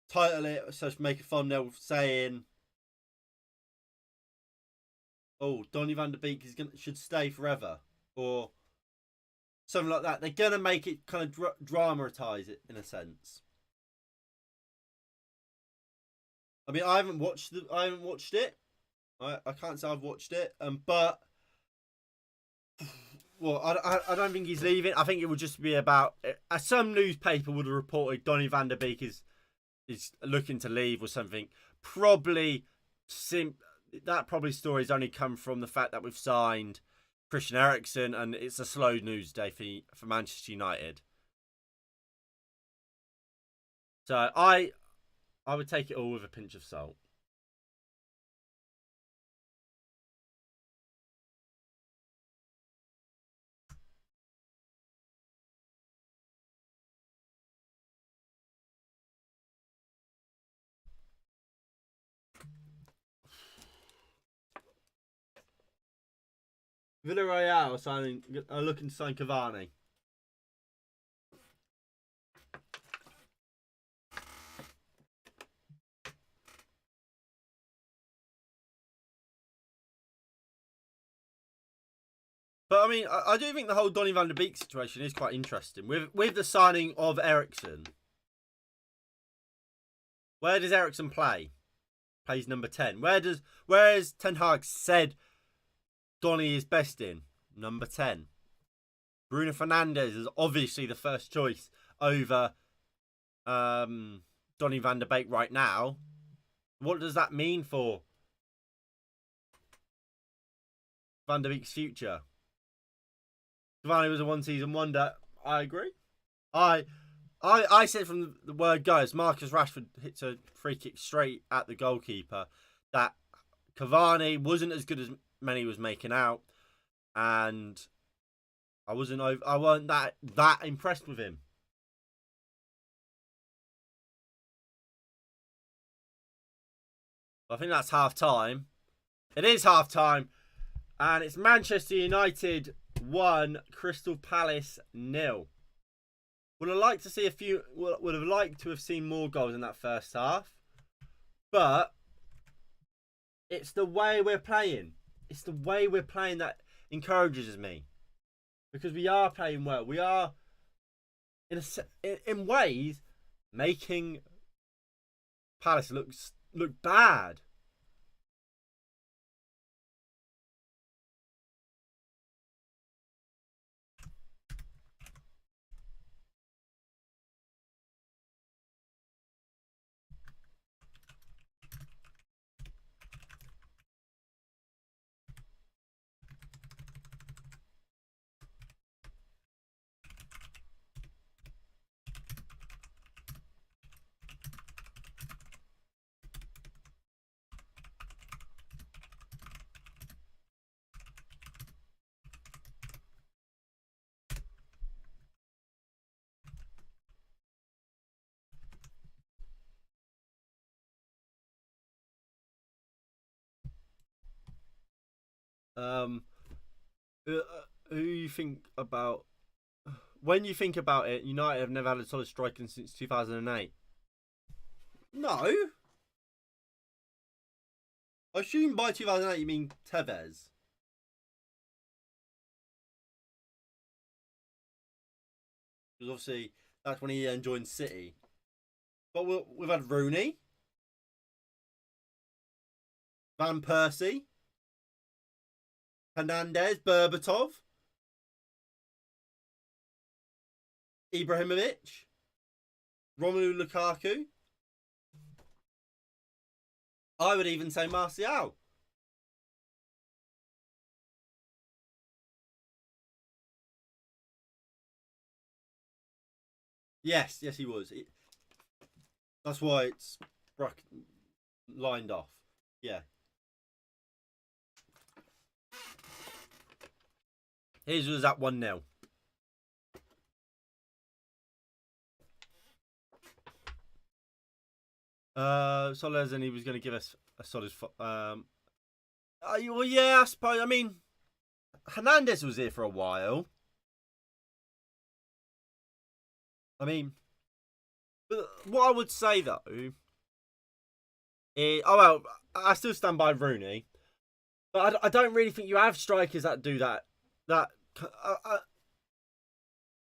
title it, so make a thumbnail saying, "Oh, Donny van der Beek should stay forever," or something like that. They're gonna make it kind of dramatize it in a sense. I mean, I haven't watched it. I can't say I've watched it. But well, I don't think he's leaving. I think it would just be about some newspaper would have reported Donny van der Beek is looking to leave or something. Probably story's only come from the fact that we've signed Christian Eriksen and it's a slow news day for Manchester United. So I would take it all with a pinch of salt. Villarreal are looking to sign Cavani. But I mean, I do think the whole Donny van der Beek situation is quite interesting. With the signing of Eriksen, where does Eriksen play? plays number 10. Where is Ten Hag said Donny is best in? Number 10. Bruno Fernandes is obviously the first choice over Donny van der Beek right now. What does that mean for Van der Beek's future? Cavani was a one-season wonder. I agree. I said from the word go, as Marcus Rashford hits a free kick straight at the goalkeeper, that Cavani wasn't as good as many was making out, and I wasn't that impressed with him. I think that's half time. It is half time, and it's Manchester United 1, Crystal Palace 0. Would have liked to see would have liked to have seen more goals in that first half, but it's the way we're playing. It's the way we're playing that encourages me, because we are playing well. We are in ways making Palace look bad. Who you think about? When you think about it, United have never had a solid striker since 2008. No. I assume by 2008 you mean Tevez. Because obviously that's when he joined City. But we've had Rooney, Van Persie, Hernandez, Berbatov, Ibrahimovic, Romelu Lukaku. I would even say Martial. Yes, he was. That's why it's lined off. Yeah. His was at 1-0. Soles, and he was going to give us a solid. Well, yeah, I suppose. I mean, Hernandez was here for a while. I mean, but what I would say though is, I still stand by Rooney, but I don't really think you have strikers that do that.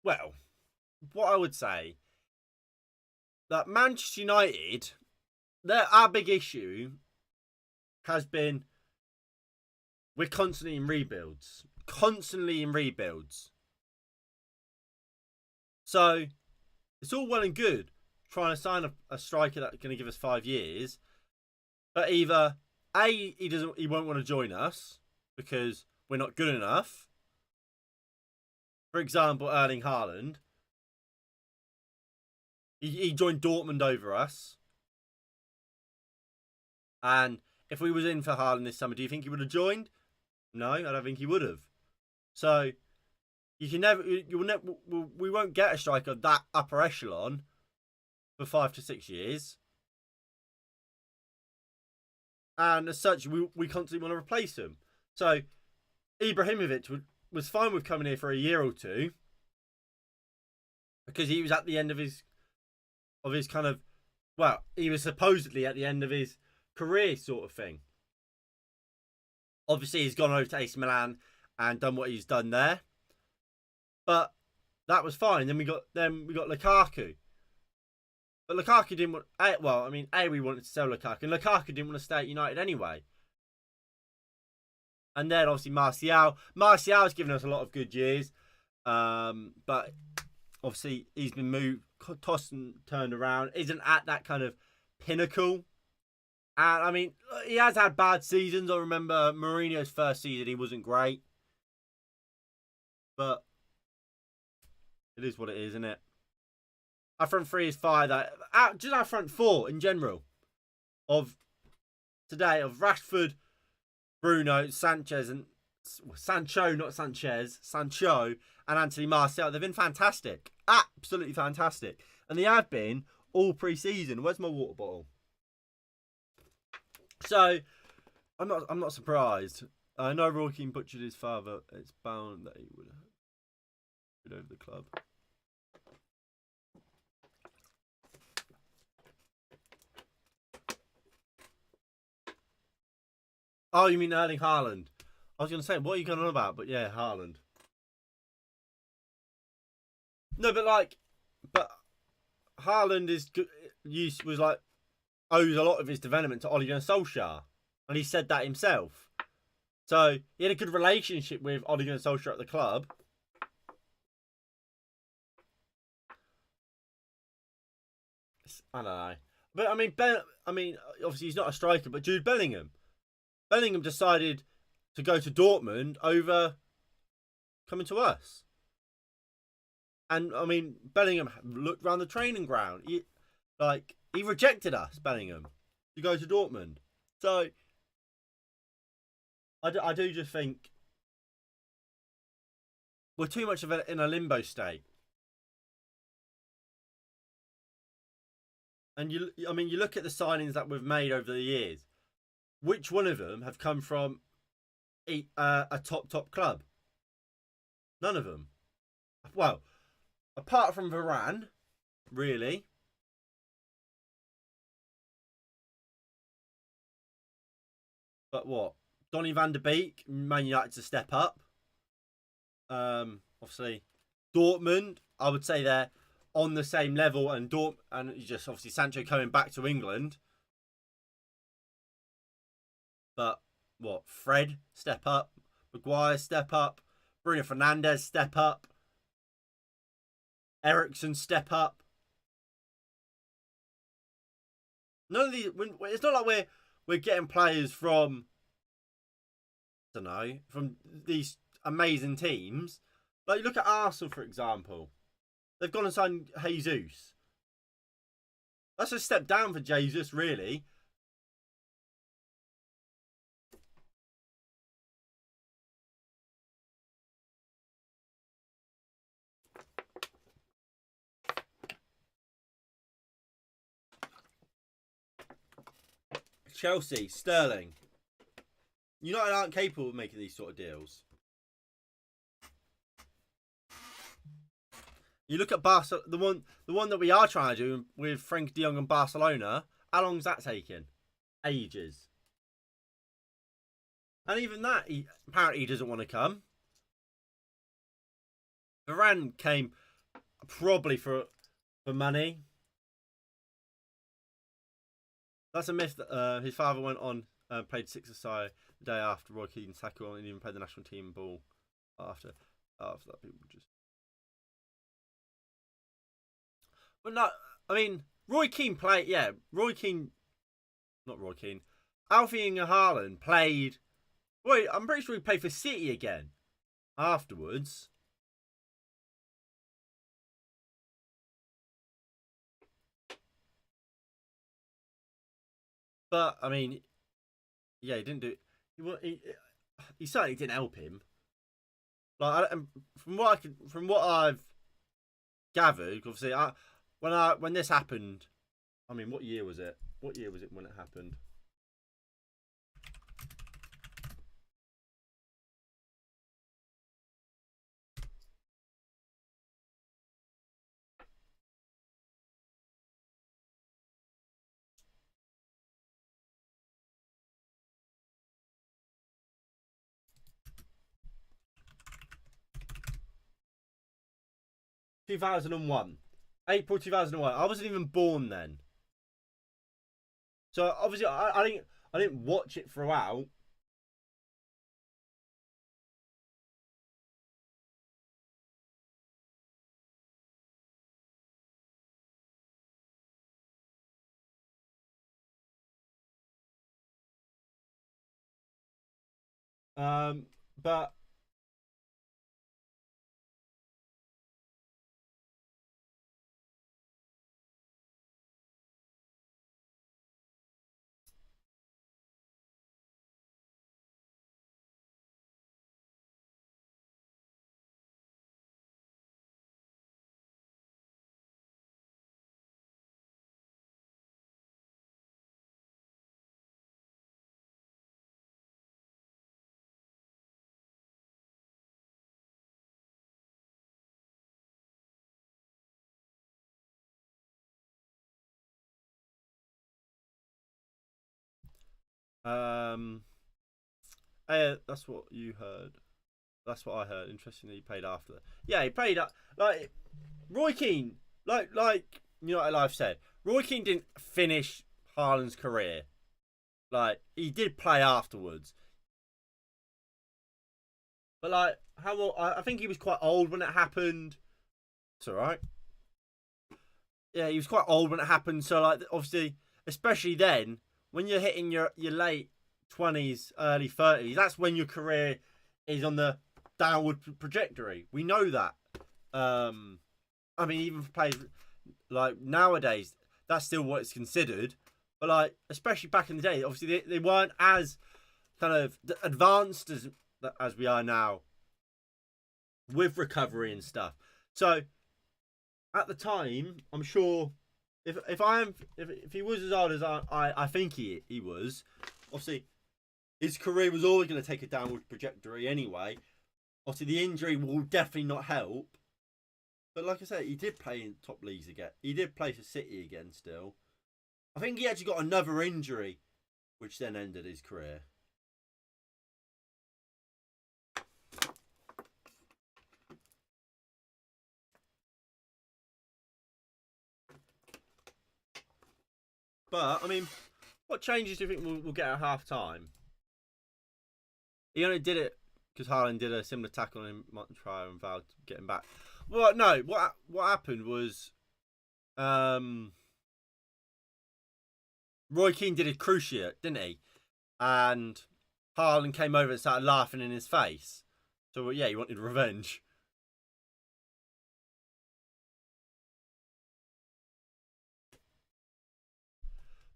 Well, what I would say that Manchester United, our big issue has been we're constantly in rebuilds. So it's all well and good trying to sign a striker that's going to give us 5 years, but either he won't want to join us because we're not good enough. For example, Erling Haaland. He joined Dortmund over us. And if we was in for Haaland this summer, do you think he would have joined? No, I don't think he would have. So we won't get a striker of that upper echelon for 5 to 6 years. And as such, we constantly want to replace him. So Ibrahimovic was fine with coming here for a year or two because he was at the end of his kind of, well, he was supposedly at the end of his career sort of thing. Obviously, he's gone over to AC Milan and done what he's done there, but that was fine. Then we got Lukaku, But Lukaku didn't want. Well, I mean, we wanted to sell Lukaku, and Lukaku didn't want to stay at United anyway. And then obviously Martial's given us a lot of good years, but obviously he's been moved, tossed and turned around. Isn't at that kind of pinnacle. And I mean, he has had bad seasons. I remember Mourinho's first season; he wasn't great, but it is what it is, isn't it? Our front three is fire. Just our front four in general of today of Rashford, Bruno, Sanchez, and Sancho, not Sanchez, Sancho, and Anthony Martial. They've been fantastic, absolutely fantastic, and they have been all pre-season. Where's my water bottle? So I'm not surprised. I know Roy Keane butchered his father. It's bound that he would have over the club. Oh, you mean Erling Haaland? I was going to say, what are you going on about? But yeah, Haaland. No, but Haaland owes a lot of his development to Ole Gunnar Solskjaer, and he said that himself. So he had a good relationship with Ole Gunnar Solskjaer at the club. I don't know, but I mean, obviously he's not a striker, but Jude Bellingham. Bellingham decided to go to Dortmund over coming to us. And I mean, Bellingham looked around the training ground. He rejected us, Bellingham, to go to Dortmund. So I do just think we're too much in a limbo state. And you look at the signings that we've made over the years. Which one of them have come from a top club? None of them. Well, apart from Varane, really. But what? Donny van der Beek, Man United to step up. Obviously, Dortmund, I would say they're on the same level, and just obviously Sancho coming back to England. But what? Fred, step up. Maguire, step up. Bruno Fernandes, step up. Eriksen, step up. None of these. It's not like we're getting players from, I don't know, from these amazing teams. Like, look at Arsenal, for example. They've gone and signed Jesus. That's a step down for Jesus, really. Chelsea, Sterling. United aren't capable of making these sort of deals. You look at the one that we are trying to do with Frank de Jong and Barcelona. How long's that taking? Ages. And even that, apparently he doesn't want to come. Varane came probably for money. That's a myth that his father went on played six-a-side the day after Roy Keane's tackle and even played the national team ball after that. People just. But no, I mean, Roy Keane played. Yeah, Roy Keane. Not Roy Keane. Alfie and Haaland played. Wait, I'm pretty sure he played for City again afterwards. But I mean, yeah, he didn't do. He certainly didn't help him. Like, from what I've gathered, obviously, when this happened, I mean, what year was it? What year was it when it happened? (2001). April 2001. I wasn't even born then. So obviously I didn't watch it throughout. But um, that's what you heard. That's what I heard. Interestingly, he played after that. Yeah, he played like Roy Keane. Like United Live said, Roy Keane didn't finish Haaland's career. Like he did play afterwards, but like how old? I think he was quite old when it happened. It's all right. Yeah, he was quite old when it happened. So like obviously, especially then when you're hitting your late 20s, early 30s, that's when your career is on the downward trajectory. We know that. I mean, even for players like nowadays, that's still what it's considered. But like, especially back in the day, obviously they weren't as kind of advanced as we are now with recovery and stuff. So at the time, I'm sure if he was as old as I think he was, obviously his career was always going to take a downward trajectory anyway. Obviously, the injury will definitely not help. But like I said, he did play in top leagues again. He did play for City again still. I think he actually got another injury, which then ended his career. But, I mean, what changes do you think we'll get at half time? He only did it because Haaland did a similar tackle on him, might try and vowed to get him back. Well, no, what happened was Roy Keane did a cruciate, didn't he? And Haaland came over and started laughing in his face. So, yeah, he wanted revenge.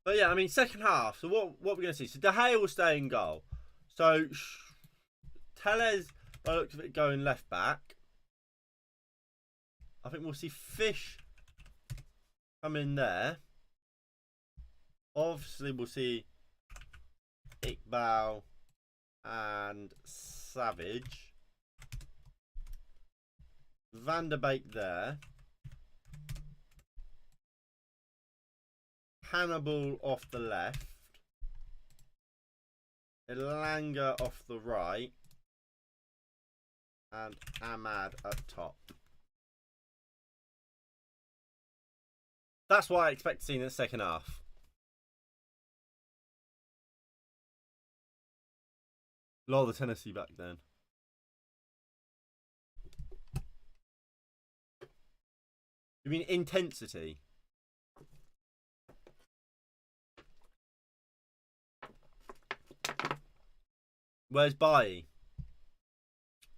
But yeah, I mean, second half. So what we're going to see? So De Gea will stay in goal. So Tellez, by the looks of it, going left back. I think we'll see Fish come in there. Obviously, we'll see Iqbal and Savage. Van der Beek there. Hannibal off the left. Elanga off the right. And Ahmad up top. That's what I expect to see in the second half. Lol, the Tennessee back then. You mean intensity? Where's Bailly?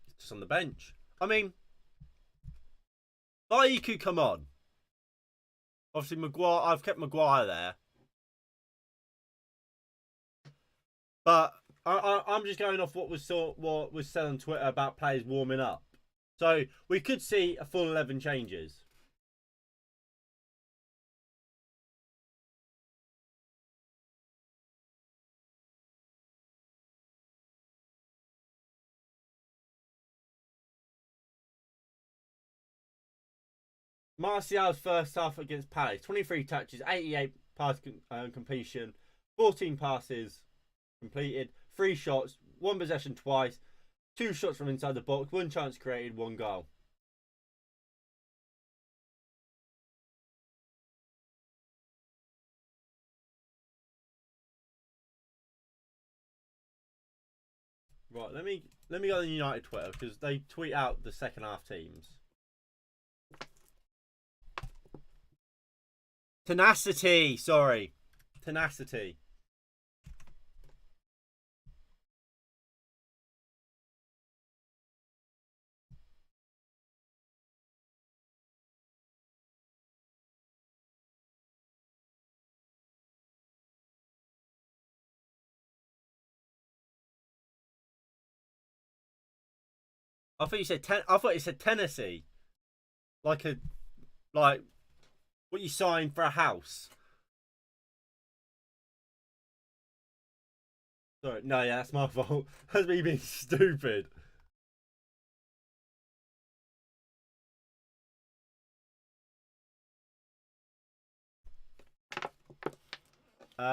He's just on the bench. I mean, Bailly could come on. Obviously, Maguire. I've kept Maguire there, but I'm just going off what was said on Twitter about players warming up. So we could see a full 11 changes. Martial's first half against Palace: 23 touches, 88 pass completion, 14 passes completed, 3 shots, 1 possession twice, 2 shots from inside the box, 1 chance created, 1 goal. Right, let me go on United Twitter because they tweet out the second half teams. Tenacity, sorry. Tenacity. I thought you said Tennessee. Like what you sign for a house. Sorry, no, yeah, that's my fault. That's me being stupid.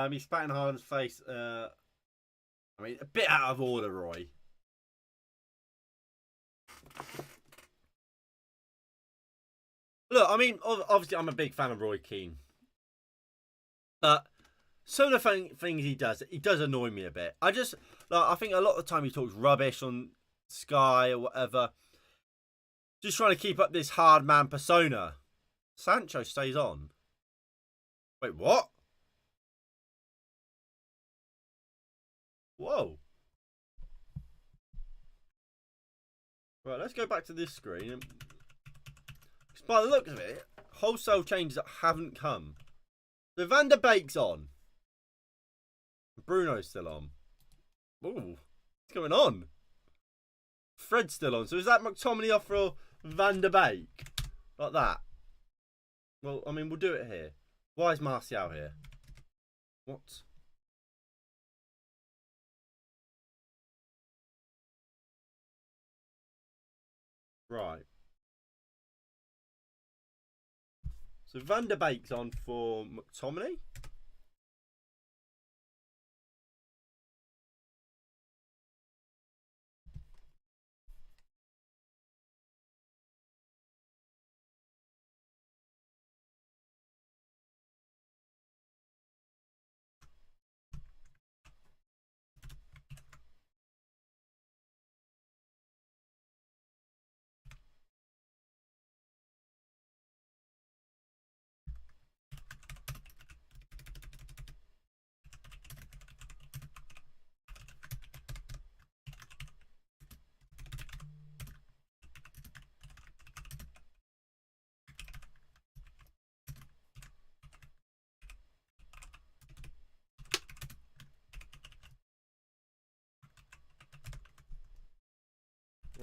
He's spat in Haaland's face. I mean, a bit out of order, Roy. Look, I mean, obviously, I'm a big fan of Roy Keane, but some of the things he does annoy me a bit. I think a lot of the time he talks rubbish on Sky or whatever, just trying to keep up this hard man persona. Sancho stays on. Wait, what? Whoa. Right, let's go back to this screen. By the looks of it, wholesale changes that haven't come. So Van der Beek's on. Bruno's still on. Ooh, what's going on? Fred's still on. So is that McTominay off for Van der Beek? Like that? Well, I mean, we'll do it here. Why is Martial here? What? Right. So Van der Beek's on for McTominay.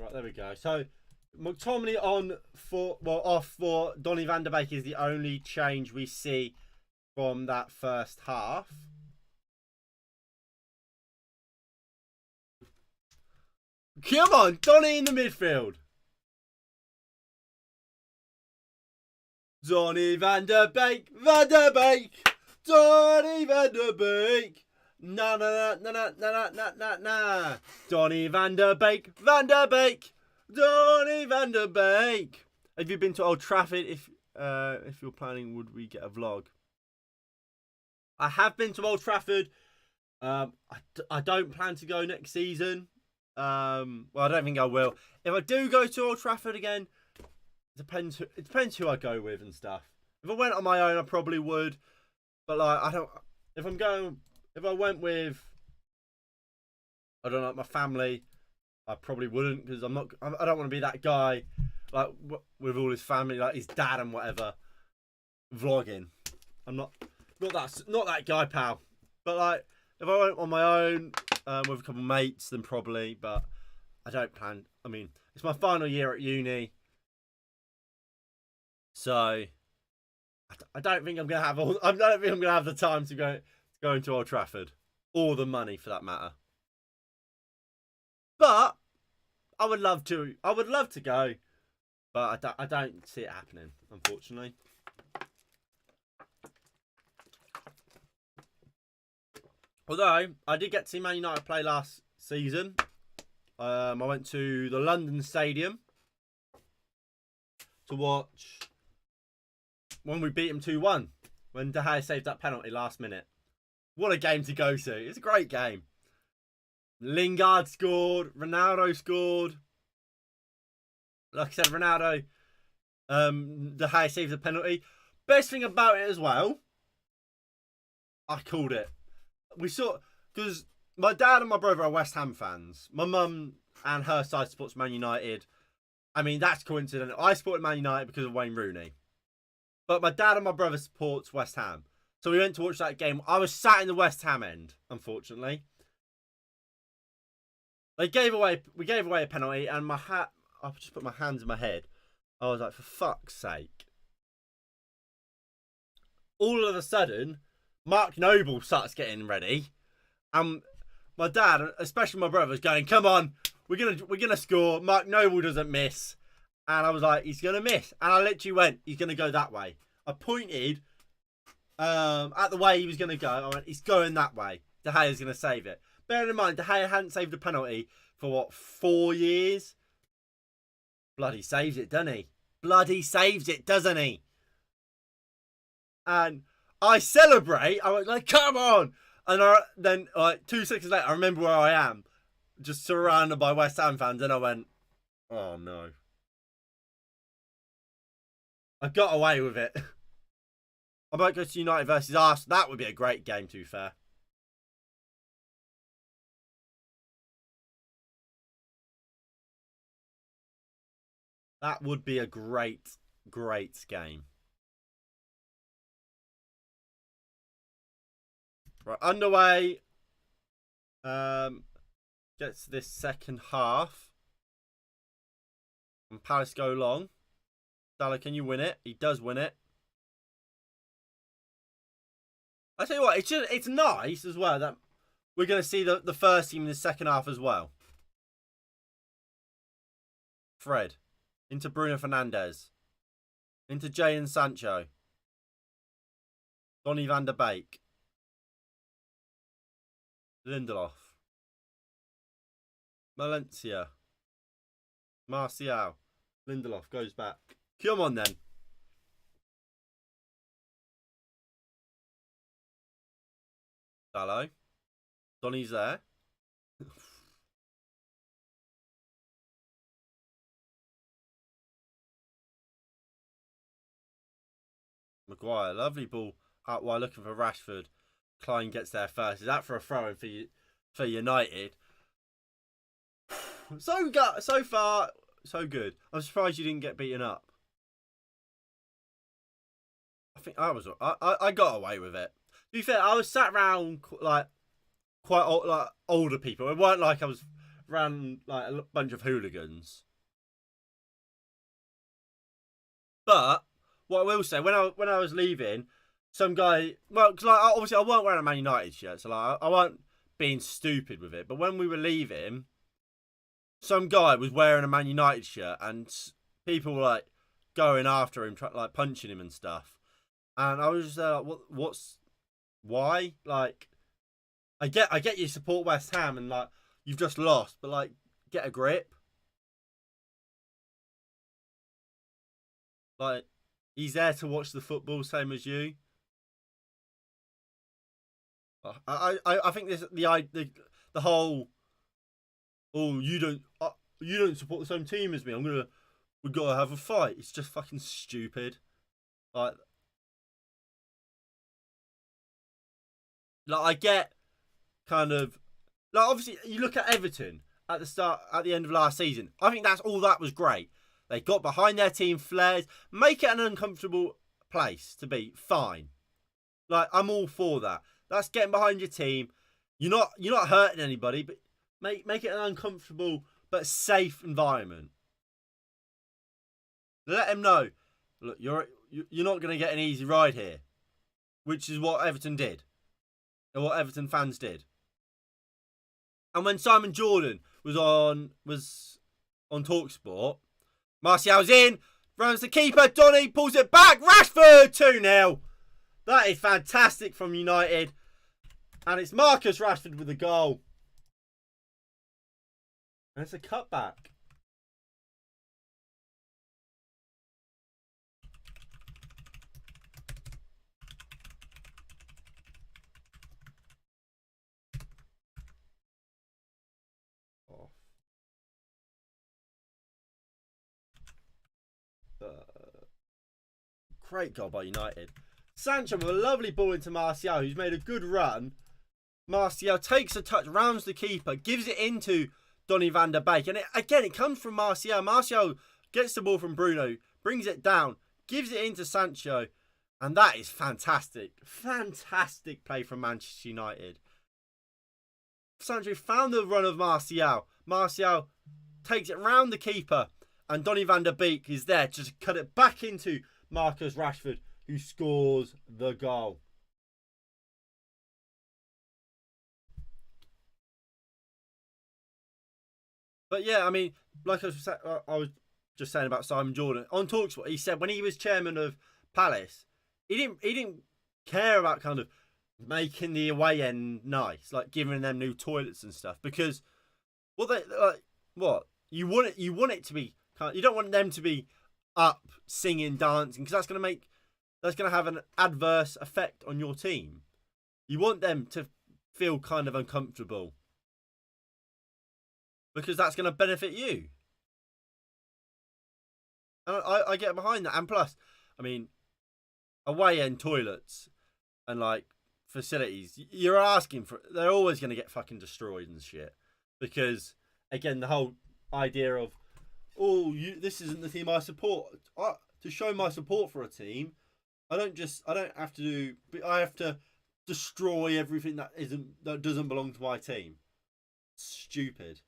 Right, there we go. So McTominay off for Donny van der Beek is the only change we see from that first half. Come on, Donny in the midfield. Donny van der Beek, Donny van der Beek. Na na na na na na na na. Donny van der Beek, Donny van der Beek. Have you been to Old Trafford? If you're planning, would we get a vlog? I have been to Old Trafford. I don't plan to go next season. Well, I don't think I will. If I do go to Old Trafford again, it depends who I go with and stuff. If I went on my own, I probably would. But like, I don't. If I went with, I don't know, my family, I probably wouldn't because I don't want to be that guy, like with all his family, like his dad and whatever, vlogging. I'm not that guy, pal. But like, if I went on my own with a couple of mates, then probably. But I don't plan. I mean, it's my final year at uni, so I don't think I'm gonna have I don't think I'm gonna have the time to go into Old Trafford, or the money for that matter. But I would love to. I would love to go, but I don't see it happening, unfortunately. Although I did get to see Man United play last season. I went to the London Stadium to watch when we beat them 2-1 when De Gea saved that penalty last minute. What a game to go to. It's a great game. Lingard scored. Ronaldo scored. Like I said, Ronaldo, De Gea saves a penalty. Best thing about it as well, I called it. We saw, because my dad and my brother are West Ham fans. My mum and her side supports Man United. I mean, that's coincidental. I supported Man United because of Wayne Rooney. But my dad and my brother supports West Ham. So we went to watch that game. I was sat in the West Ham end, unfortunately. We gave away a penalty, and I just put my hands in my head. I was like, for fuck's sake. All of a sudden, Mark Noble starts getting ready. And my dad, especially my brother, was going, come on, we're gonna score. Mark Noble doesn't miss. And I was like, he's gonna miss. And I literally went, he's gonna go that way. I pointed at the way he was gonna go. I went, he's going that way. De Gea's gonna save it. Bearing in mind, De Gea hadn't saved a penalty for what, 4 years? Bloody saves it, doesn't he? Bloody saves it, doesn't he? And I celebrate. I was like, come on! And then, like, 2 seconds later, I remember where I am. Just surrounded by West Ham fans. And I went, oh, no. I got away with it. I might go to United versus Arsenal. That would be a great game, to be fair. That would be a great, great game. Right, underway. Gets this second half. And Palace go long. Salah, can you win it? He does win it. I tell you what, it's nice as well that we're going to see the first team in the second half as well. Fred. Into Bruno Fernandes. Into Jadon Sancho. Donny van der Beek. Lindelof. Valencia. Martial. Lindelof goes back. Come on then. Hello. Donny's there. Maguire, lovely ball out wide looking for Rashford. Klein gets there first. Is that for a throw-in for United? So far, so good. I'm surprised you didn't get beaten up. I think I got away with it. To be fair, I was sat around like quite old, like older people. It weren't like I was around like a bunch of hooligans. But what I will say, when I was leaving, some guy, well, because like, obviously I weren't wearing a Man United shirt, so like I weren't being stupid with it. But when we were leaving, some guy was wearing a Man United shirt, and people were like going after him, like punching him and stuff. And I was just like, why? Like, I get you support West Ham, and like you've just lost, but like get a grip. Like, he's there to watch the football, same as you. I think this the whole, oh, you don't support the same team as me. We gotta have a fight. It's just fucking stupid. Like I get kind of like, obviously you look at Everton at the end of last season. I think that was great. They got behind their team, flares, make it an uncomfortable place to be. Fine. Like, I'm all for that. That's getting behind your team. You're not hurting anybody, but make it an uncomfortable but safe environment. Let them know, look, you're not going to get an easy ride here, which is what Everton did, and what Everton fans did. And when Simon Jordan was on TalkSport, Martial's in, runs the keeper, Donny pulls it back, Rashford 2-0. That is fantastic from United. And it's Marcus Rashford with the goal. And it's a cutback. Great goal by United. Sancho with a lovely ball into Martial, who's made a good run. Martial takes a touch, rounds the keeper, gives it into Donny van der Beek. And it comes from Martial. Martial gets the ball from Bruno, brings it down, gives it into Sancho. And that is fantastic. Fantastic play from Manchester United. Sancho found the run of Martial. Martial takes it round the keeper. And Donny van der Beek is there to cut it back into Marcus Rashford, who scores the goal. But yeah, I mean, like I was just saying about Simon Jordan on TalkSport, he said when he was chairman of Palace, he didn't care about kind of making the away end nice, like giving them new toilets and stuff, because you want it to be kind of, you don't want them to be up singing, dancing, because that's gonna have an adverse effect on your team. You want them to feel kind of uncomfortable, because that's going to benefit you. And I get behind that. And plus, I mean, away end toilets and like facilities, you're asking for, they're always going to get fucking destroyed and shit. Because, again, the whole idea of, this isn't the team I support. To show my support for a team, I have to destroy everything that doesn't belong to my team. Stupid.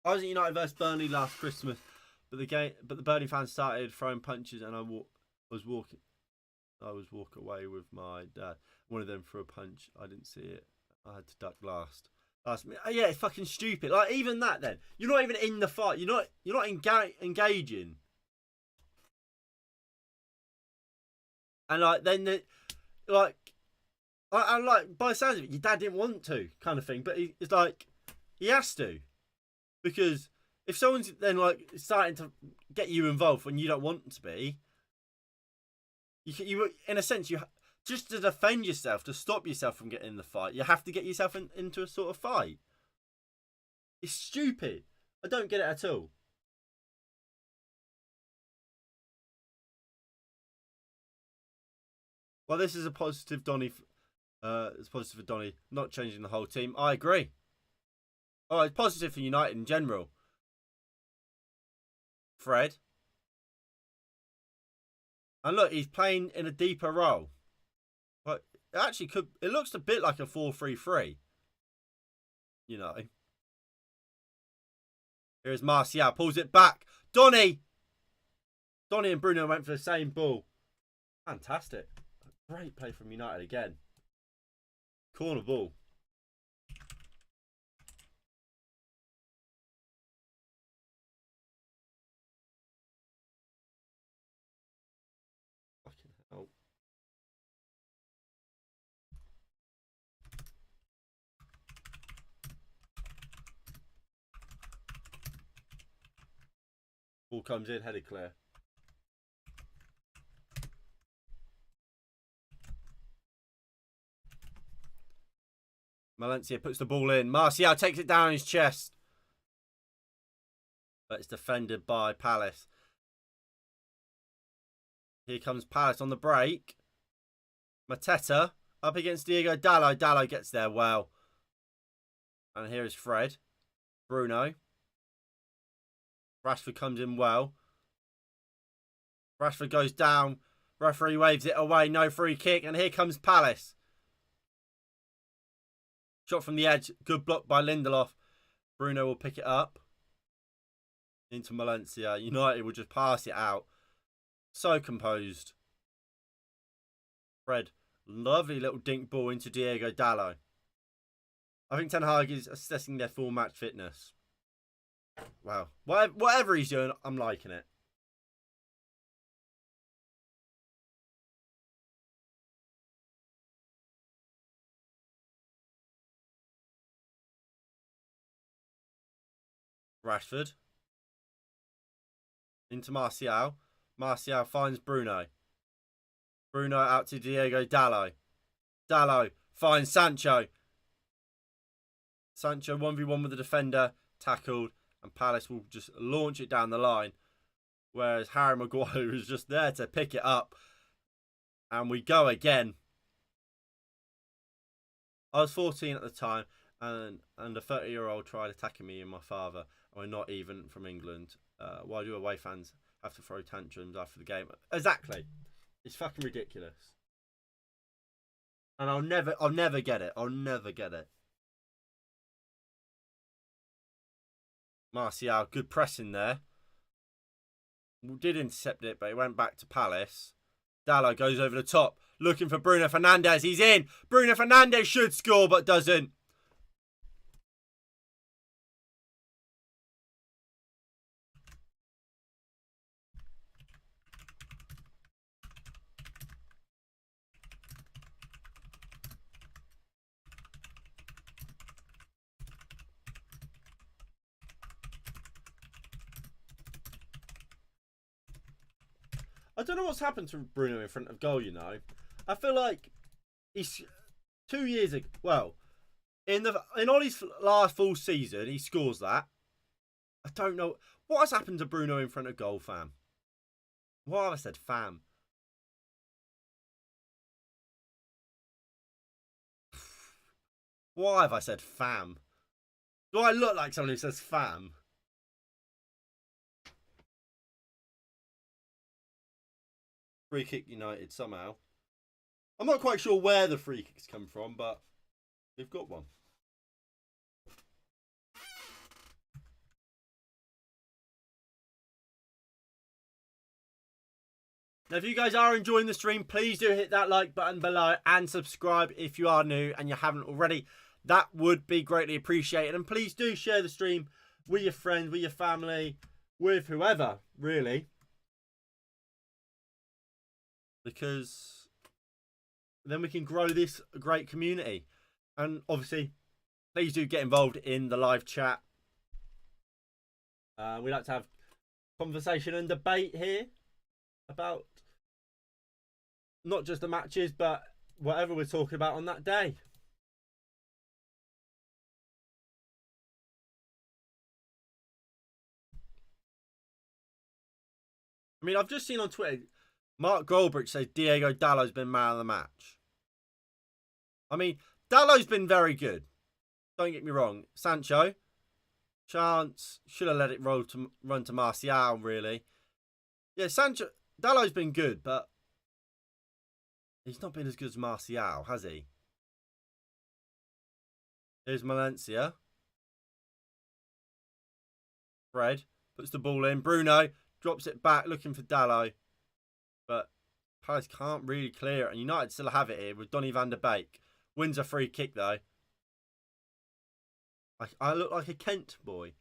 I was at United versus Burnley last Christmas, but the Burnley fans started throwing punches, and I was walking away with my dad. One of them threw a punch. I didn't see it. I had to duck last minute. Yeah, it's fucking stupid. Like, even that, then you're not even in the fight. You're not engaging. And like then I like, by the sounds of it, your dad didn't want to, kind of thing. But it's like he has to. Because if someone's then like starting to get you involved when you don't want to be, you in a sense, you just to defend yourself, to stop yourself from getting in the fight, you have to get yourself into a sort of fight. It's stupid. I don't get it at all. Well, this is a positive, Donny. It's positive for Donny not changing the whole team. I agree. Oh, it's positive for United in general. Fred. And look, he's playing in a deeper role. But it actually it looks a bit like a 4-3-3. You know. Here's Martial, pulls it back. Donny and Bruno went for the same ball. Fantastic. Great play from United again. Corner ball. Fucking hell. Ball comes in, headed clear. Valencia puts the ball in. Martial takes it down his chest. But it's defended by Palace. Here comes Palace on the break. Mateta up against Diego Dalot. Dalot gets there well. And here is Fred. Bruno. Rashford comes in well. Rashford goes down. Referee waves it away. No free kick. And here comes Palace. Shot from the edge. Good block by Lindelof. Bruno will pick it up. Into Valencia. United will just pass it out. So composed. Fred. Lovely little dink ball into Diego Dalot. I think Ten Hag is assessing their full match fitness. Wow. Whatever he's doing, I'm liking it. Rashford. Into Martial. Martial finds Bruno. Bruno out to Diego Dalot. Dalot finds Sancho. Sancho 1v1 with the defender. Tackled. And Palace will just launch it down the line. Whereas Harry Maguire was just there to pick it up. And we go again. I was 14 at the time, and a 30-year-old tried attacking me and my father. And we're not even from England. Why do away fans have to throw tantrums after the game? Exactly. It's fucking ridiculous. And I'll never get it. I'll never get it. Martial, good pressing there. We did intercept it, but it went back to Palace. Dalot goes over the top, looking for Bruno Fernandes. He's in. Bruno Fernandes should score, but doesn't. I don't know what's happened to Bruno in front of goal, you know. I feel like he's 2 years ago. Well, in Ollie's last full season, he scores that. I don't know. What has happened to Bruno in front of goal, fam? Why have I said fam? Why have I said fam? Do I look like someone who says fam? Free kick United somehow. I'm not quite sure where the free kicks come from, but they've got one. Now, if you guys are enjoying the stream, please do hit that like button below and subscribe if you are new and you haven't already. That would be greatly appreciated. And please do share the stream with your friends, with your family, with whoever, really. Because then we can grow this great community. And obviously, please do get involved in the live chat. We like to have conversation and debate here about not just the matches, but whatever we're talking about on that day. I mean, I've just seen on Twitter, Mark Goldbridge says Diego Dalot's been man of the match. I mean, Dalot's been very good. Don't get me wrong. Sancho, chance, should have let it run to Martial, really. Yeah, Dalot's been good, but he's not been as good as Martial, has he? Here's Valencia. Fred puts the ball in. Bruno drops it back, looking for Dalot. But Palace can't really clear it. And United still have it here with Donny van der Beek. Wins a free kick, though. I look like a Kent boy.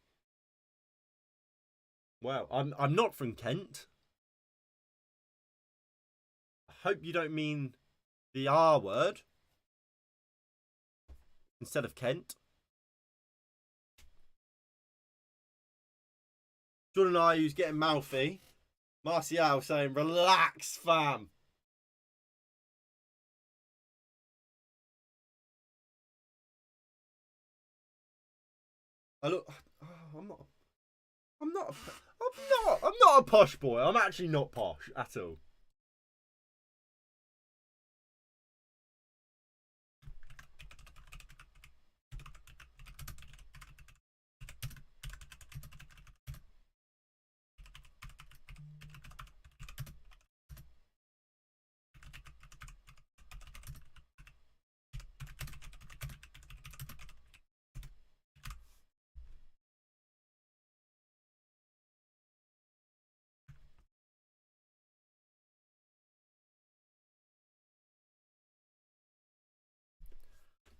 Well, I'm not from Kent. I hope you don't mean the R word instead of Kent. Jordan Ayew's getting mouthy. Martial saying, relax, fam. I'm not a posh boy. I'm actually not posh at all.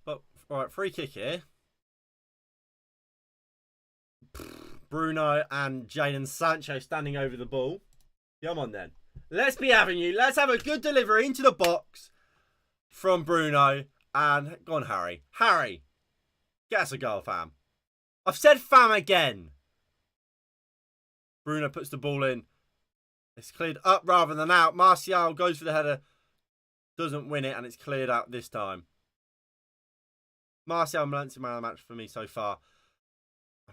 But, alright, free kick here. Bruno and Jadon Sancho standing over the ball. Come on then. Let's be having you. Let's have a good delivery into the box from Bruno. And go on, Harry. Harry, get us a goal, fam. I've said fam again. Bruno puts the ball in. It's cleared up rather than out. Martial goes for the header. Doesn't win it, and it's cleared out this time. Martial and Valencia man of the match for me so far.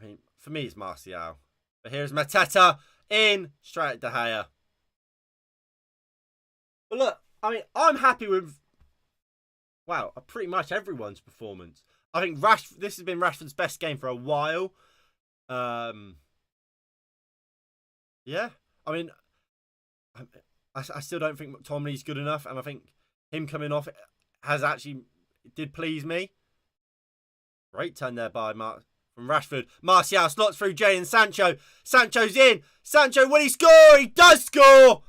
I mean, for me, it's Martial. But here's Mateta. In, straight at De Gea. But look, I mean, I'm happy with, wow, pretty much everyone's performance. I think this has been Rashford's best game for a while. Yeah. I mean, I still don't think McTominay's good enough, and I think him coming off did please me. Great turn there by from Rashford. Martial slots through Jadon Sancho. Sancho's in. Sancho, will he score? He does score!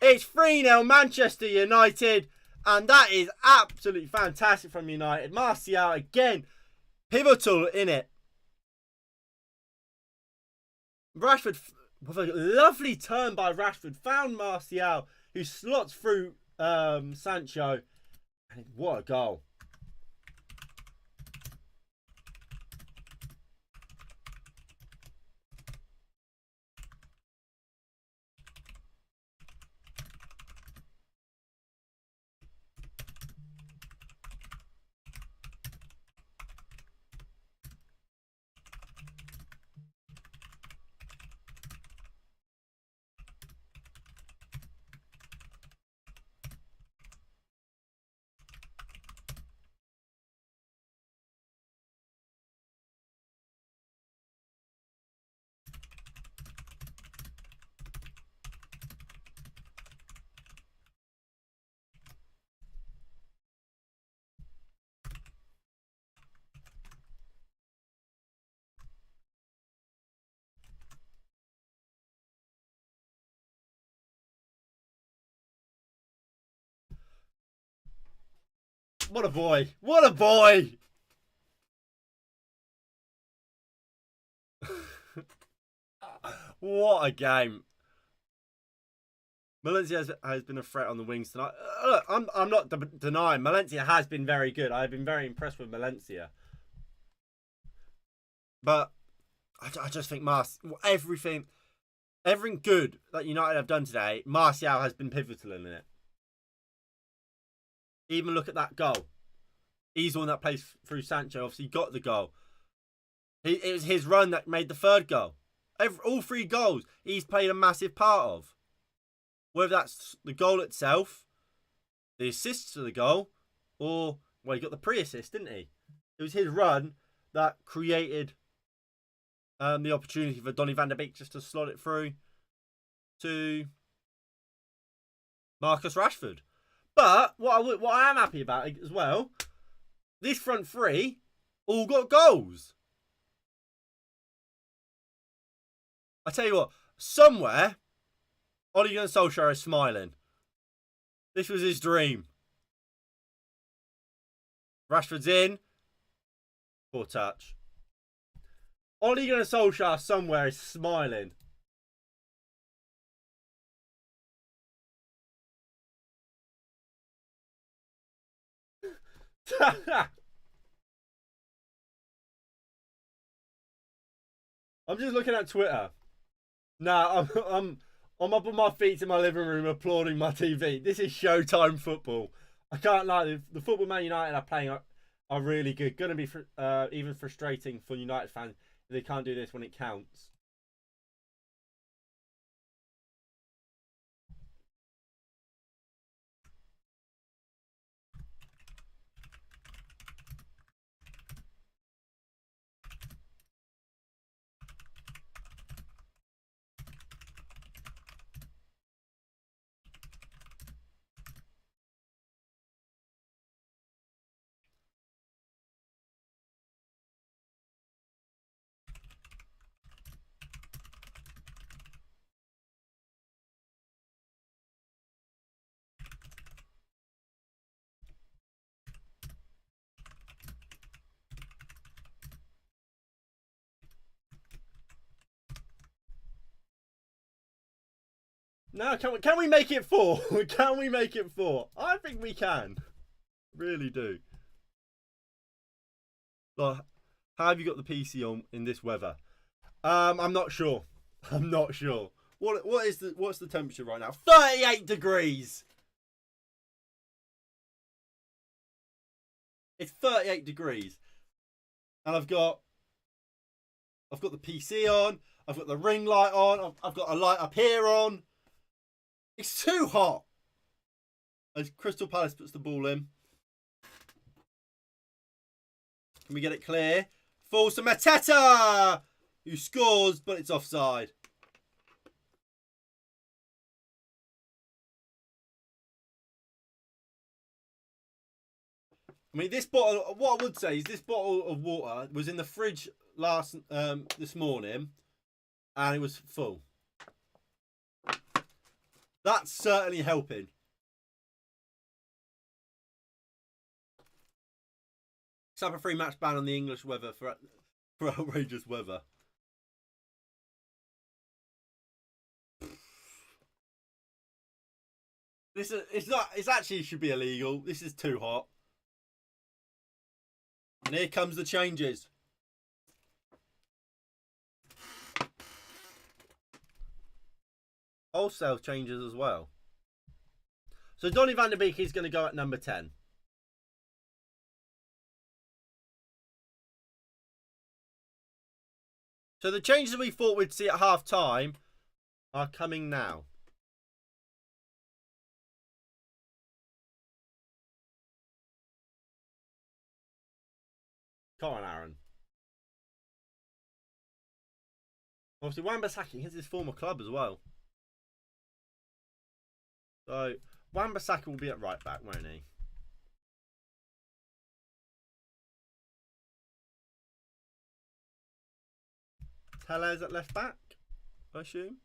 It's 3-0 Manchester United, and that is absolutely fantastic from United. Martial, again, pivotal in it. Rashford, with a lovely turn by Rashford, found Martial, who slots through Sancho. And what a goal. What a boy. What a boy. What a game. Valencia has been a threat on the wings tonight. Look, I'm not denying Valencia has been very good. I've been very impressed with Valencia. But I just think everything good that United have done today, Martial has been pivotal in it. Even look at that goal. He's the one that plays through Sancho. Obviously, got the goal. It was his run that made the third goal. All 3 goals he's played a massive part of. Whether that's the goal itself, the assists to the goal, or, well, he got the pre-assist, didn't he? It was his run that created the opportunity for Donny van de Beek just to slot it through to Marcus Rashford. But what I am happy about as well, this front 3 all got goals. I tell you what, somewhere, Ole Gunnar Solskjaer is smiling. This was his dream. Rashford's in. Poor touch. Ole Gunnar Solskjaer somewhere is smiling. I'm just looking at Twitter. Nah, I'm up on my feet in my living room applauding my TV. This is Showtime football. I can't lie. The football Man United are playing are really good. Going to be even frustrating for United fans if they can't do this when it counts. No, can we make it 4? Can we make it 4? I think we can. Really do. Like, how have you got the PC on in this weather? I'm not sure. I'm not sure. What's the temperature right now? 38 degrees. It's 38 degrees. And I've got the PC on. I've got the ring light on. I've got a light up here on. It's too hot. As Crystal Palace puts the ball in. Can we get it clear? Falls to Mateta, who scores, but it's offside. I mean, this bottle, what I would say is this bottle of water was in the fridge this morning, and it was full. That's certainly helping. Have a free match ban on the English weather for outrageous weather. It's actually should be illegal. This is too hot. And here comes the changes. Wholesale changes as well. So Donny van der Beek is going to go at number 10. So the changes we thought we'd see at half time are coming now. Come on, Aaron. Obviously, Wan-Bissaka hits his former club as well. So Wan-Bissaka will be at right back, won't he? Tellez at left back, I assume.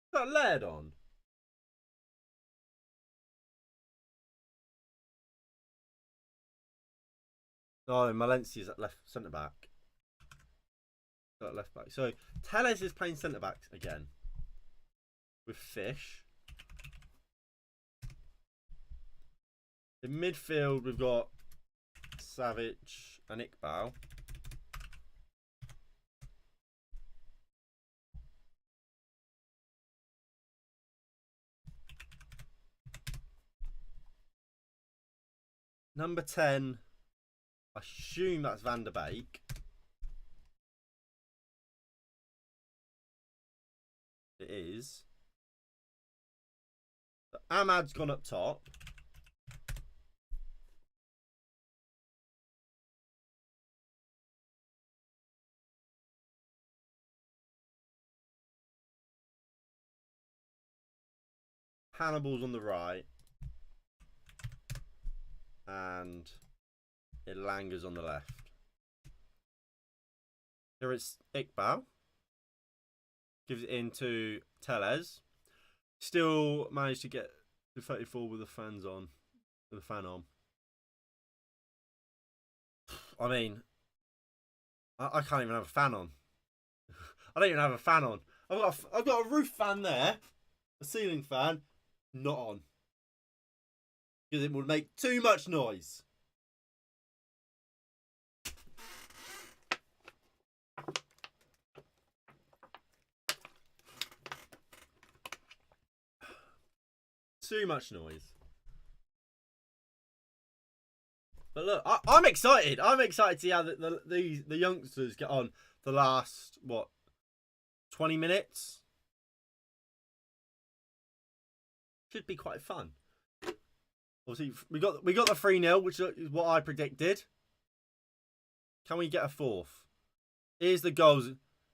Is that Laird on? Oh, Malencia's at left centre back. At left back. So Tellez is playing centre back again. With Fish. In midfield, we've got Savage and Iqbal. Number 10, I assume that's Van der Beek. It is. But Ahmad's gone up top. Hannibal's on the right. And Ilanga's on the left. Here it's Iqbal. Gives it into Tellez. Still managed to get to 34 with the fans on. With the fan on. I mean, I can't even have a fan on. I don't even have a fan on. I've got a roof fan there. A ceiling fan. Not on. Because it would make too much noise. Too much noise. But look, I'm excited. I'm excited to see how the youngsters get on the last, 20 minutes? Should be quite fun. Obviously, we got the 3-0, which is what I predicted. Can we get a fourth? Here's the goals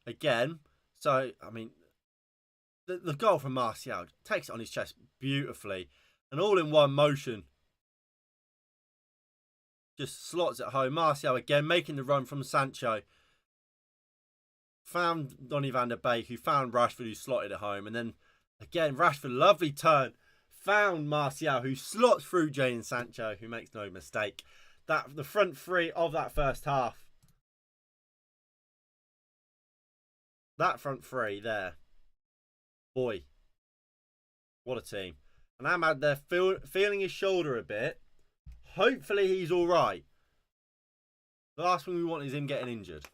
again. So, I mean, the goal from Martial takes it on his chest beautifully. And all in one motion. Just slots it home. Martial again, making the run from Sancho. Found Donny van der Beek, who found Rashford, who slotted it home. And then, again, Rashford, lovely turn. Found Martial, who slots through Jadon Sancho, who makes no mistake. The front three of that first half. That front three there. Boy. What a team. And Ahmad there feeling his shoulder a bit. Hopefully he's all right. The last thing we want is him getting injured.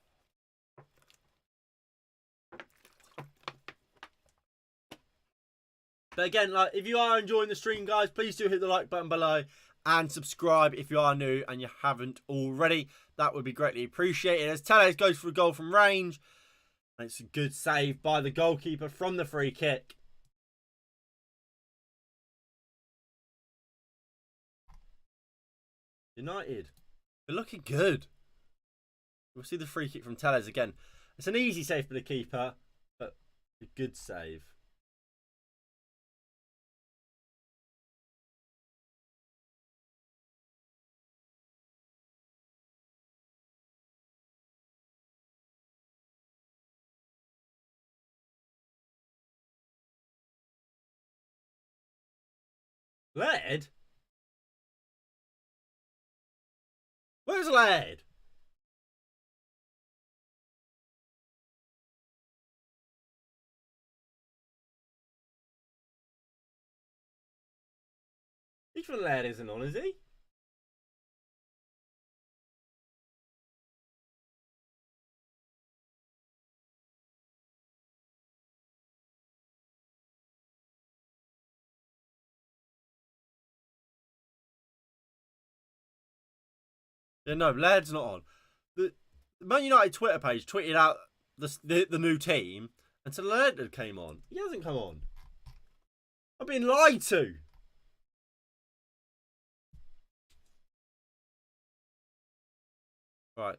But again, like, if you are enjoying the stream, guys, please do hit the like button below and subscribe if you are new and you haven't already. That would be greatly appreciated. As Tellez goes for a goal from range. And it's a good save by the goalkeeper from the free kick. United, they're looking good. We'll see the free kick from Tellez again. It's an easy save for the keeper, but a good save. Laird? Where's Laird? Even Laird isn't on, is he? Yeah, no, Laird's not on. The Man United Twitter page tweeted out the new team, and so Laird came on. He hasn't come on. I've been lied to. Right,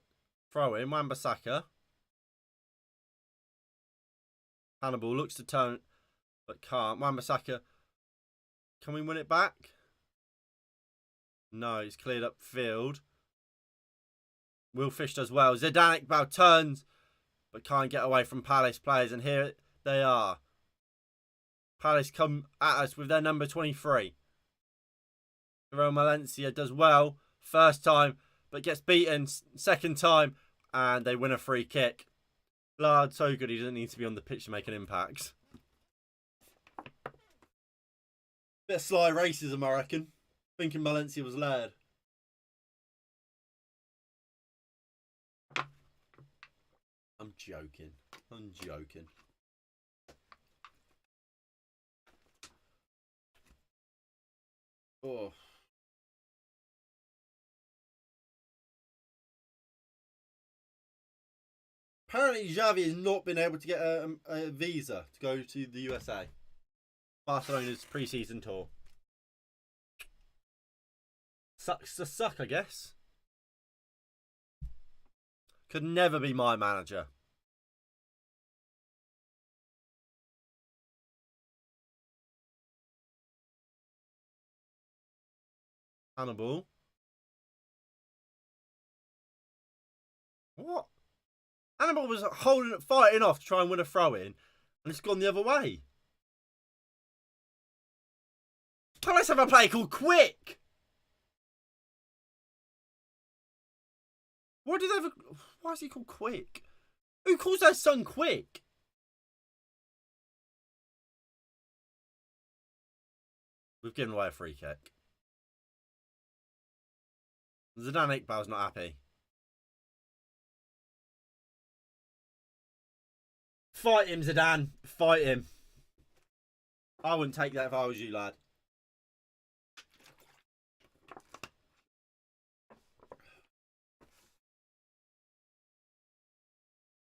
throw in Wan-Bissaka. Hannibal looks to turn, but can't. Wan-Bissaka, can we win it back? No, he's cleared up field. Will Fish does well. Zidane Iqbal turns, but can't get away from Palace players. And here they are. Palace come at us with their number 23. Jerome Valencia does well. First time, but gets beaten second time. And they win a free kick. Lard, so good he doesn't need to be on the pitch to make an impact. Bit of sly racism, I reckon. Thinking Valencia was Laird. I'm joking. I'm joking. Oh. Apparently, Xavi has not been able to get a visa to go to the USA. Barcelona's pre-season tour. Sucks to suck, I guess. Could never be my manager. Hannibal. What? Hannibal was fighting off to try and win a throw-in, and it's gone the other way. Let's have a play called Quick. Why is he called Quick? Who calls their son Quick? We've given away a free kick. Zidane Iqbal's not happy. Fight him, Zidane. Fight him. I wouldn't take that if I was you, lad.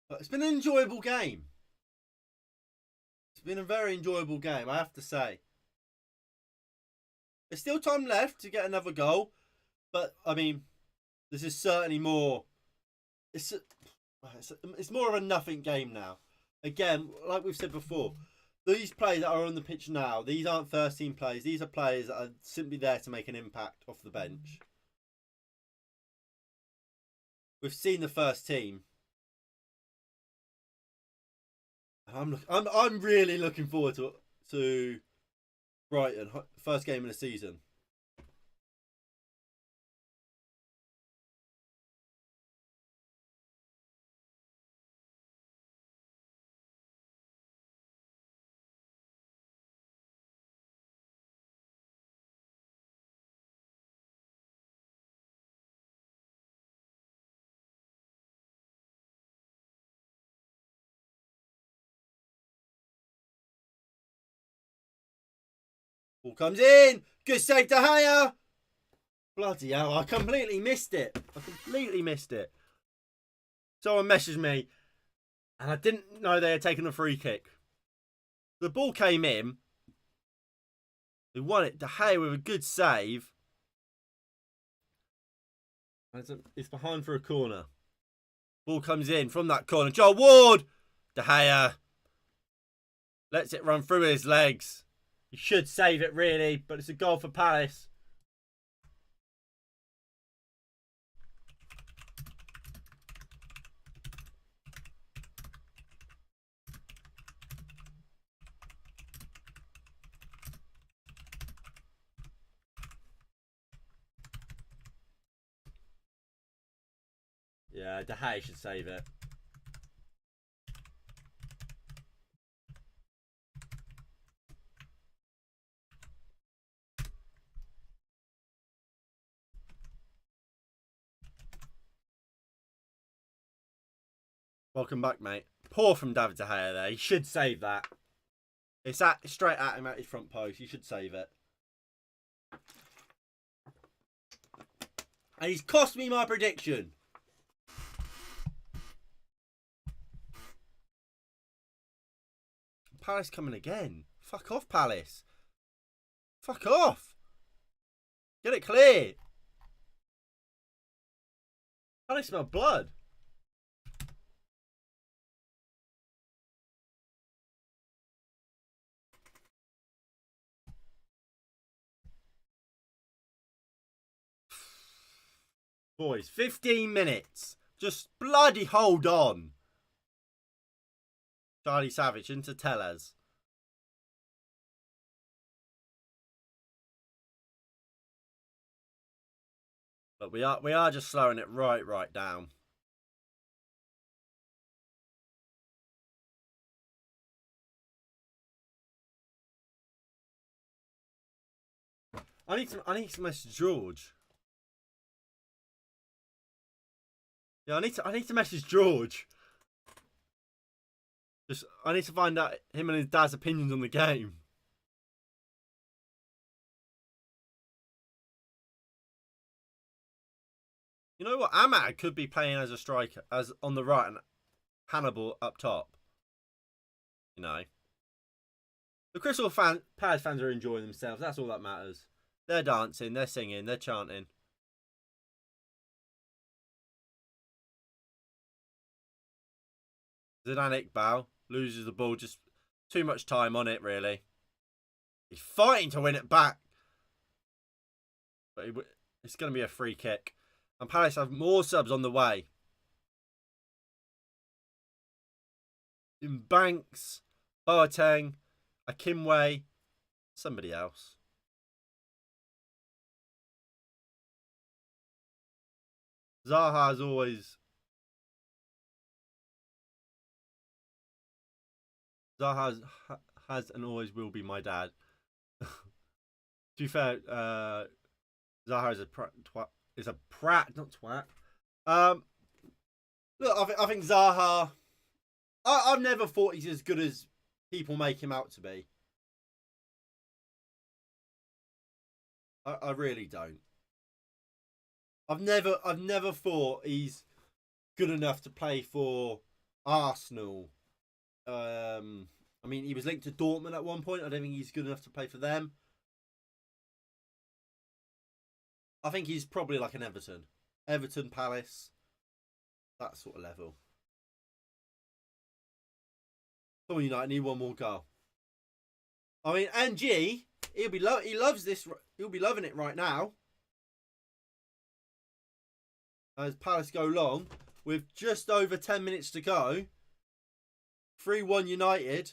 But it's been an enjoyable game. It's been a very enjoyable game, I have to say. There's still time left to get another goal. But, I mean, this is certainly more... It's more of a nothing game now. Again, like we've said before, these players that are on the pitch now, these aren't first team players. These are players that are simply there to make an impact off the bench. We've seen the first team. I'm really looking forward to Brighton, first game of the season. Ball comes in. Good save, De Gea. Bloody hell, I completely missed it. Someone messaged me, and I didn't know they had taken a free kick. The ball came in. They won it. De Gea with a good save. It's behind for a corner. Ball comes in from that corner. Joel Ward. De Gea lets it run through his legs. He should save it, really, but it's a goal for Palace. Yeah, De Gea should save it. Welcome back, mate. Poor from David De Gea there. He should save that. It's straight at him at his front post. He should save it. And he's cost me my prediction. Palace coming again. Fuck off, Palace. Fuck off. Get it clear. Palace smell blood. Boys, 15 minutes. Just bloody hold on. Charlie Savage into Tellez. But we are just slowing it right down. I need to message George. Yeah, I need to message George. I need to find out him and his dad's opinions on the game. You know what? Ahmad could be playing as a striker, as on the right, and Hannibal up top. You know, the Crystal Palace fans are enjoying themselves. That's all that matters. They're dancing, they're singing, they're chanting. Zidane Iqbal loses the ball, just too much time on it, really. He's fighting to win it back. But it's going to be a free kick. And Palace have more subs on the way. In Banks, Boateng, Akimwe, somebody else. Zaha is always... Zaha has and always will be my dad. To be fair, Zaha is a prat, not twat. Look, I think Zaha... I've never thought he's as good as people make him out to be. I really don't. I've never thought he's good enough to play for Arsenal. I mean, he was linked to Dortmund at one point. I don't think he's good enough to play for them. I think he's probably like an Everton, Palace, that sort of level. Come on, United need one more goal. I mean, NG, he loves this. He'll be loving it right now. As Palace go long, with just over 10 minutes to go. 3-1 United.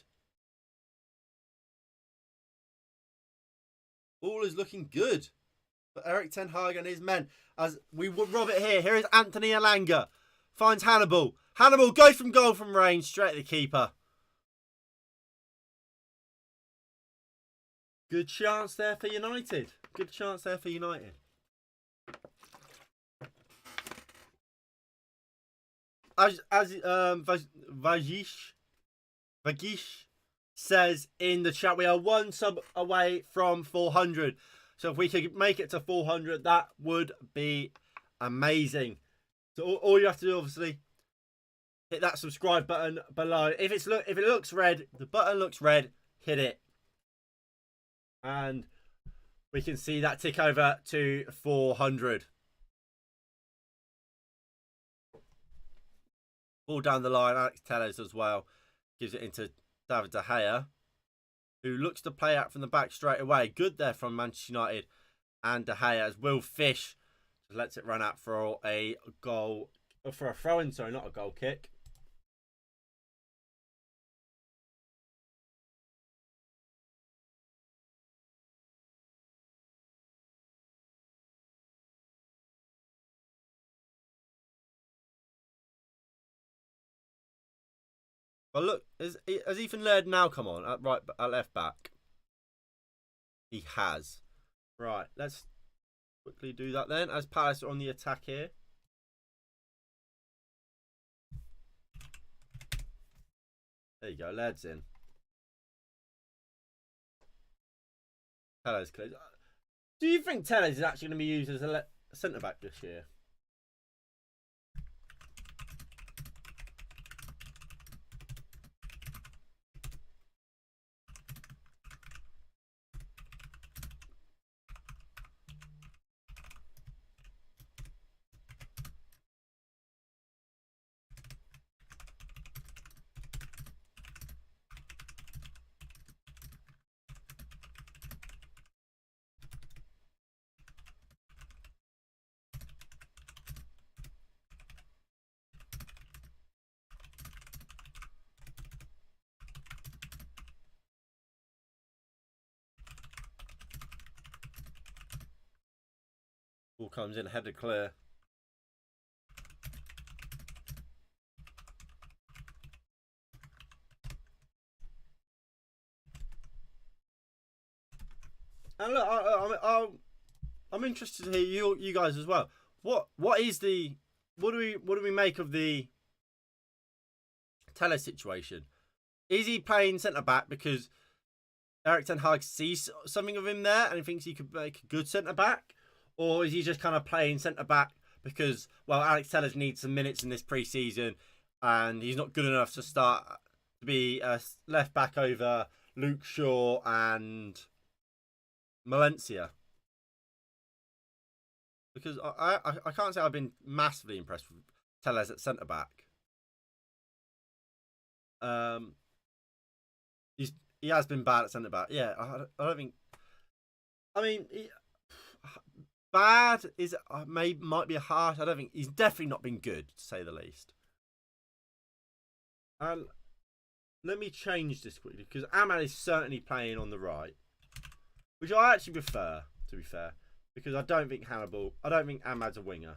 All is looking good for Eric Ten Hag and his men. As we will rob it here. Here is Anthony Elanga. Finds Hannibal. Hannibal goes from goal from range straight at the keeper. Good chance there for United. Good chance there for United. Vagish says in the chat, we are one sub away from 400. So if we could make it to 400, that would be amazing. So all you have to do, obviously, hit that subscribe button below. If it looks red, the button looks red, hit it. And we can see that tick over to 400. All down the line, Alex Telles as well. Gives it into David De Gea, who looks to play out from the back straight away. Good there from Manchester United and De Gea, as Will Fish just lets it run out for a goal, or for a throw-in, sorry, not a goal kick. But look, has Ethan Laird now come on at left back? He has. Right, let's quickly do that then, as Palace are on the attack here. There you go, Laird's in. Telles clears. Do you think Telles is actually going to be used as a centre back this year? Ball comes in, headed clear. And look, I'm interested to hear you guys as well. What do we make of the Telles situation? Is he playing centre back because Erik ten Hag sees something of him there and he thinks he could make a good centre back? Or is he just kind of playing centre-back because, well, Alex Telles needs some minutes in this pre-season and he's not good enough to start to be a left-back over Luke Shaw and Valencia? Because I can't say I've been massively impressed with Telles at centre-back. He has been bad at centre-back. Yeah, I don't think... I mean... Bad is might be harsh. I don't think he's definitely not been good, to say the least. Let me change this quickly because Ahmad is certainly playing on the right, which I actually prefer, to be fair, because I don't think Ahmad's a winger.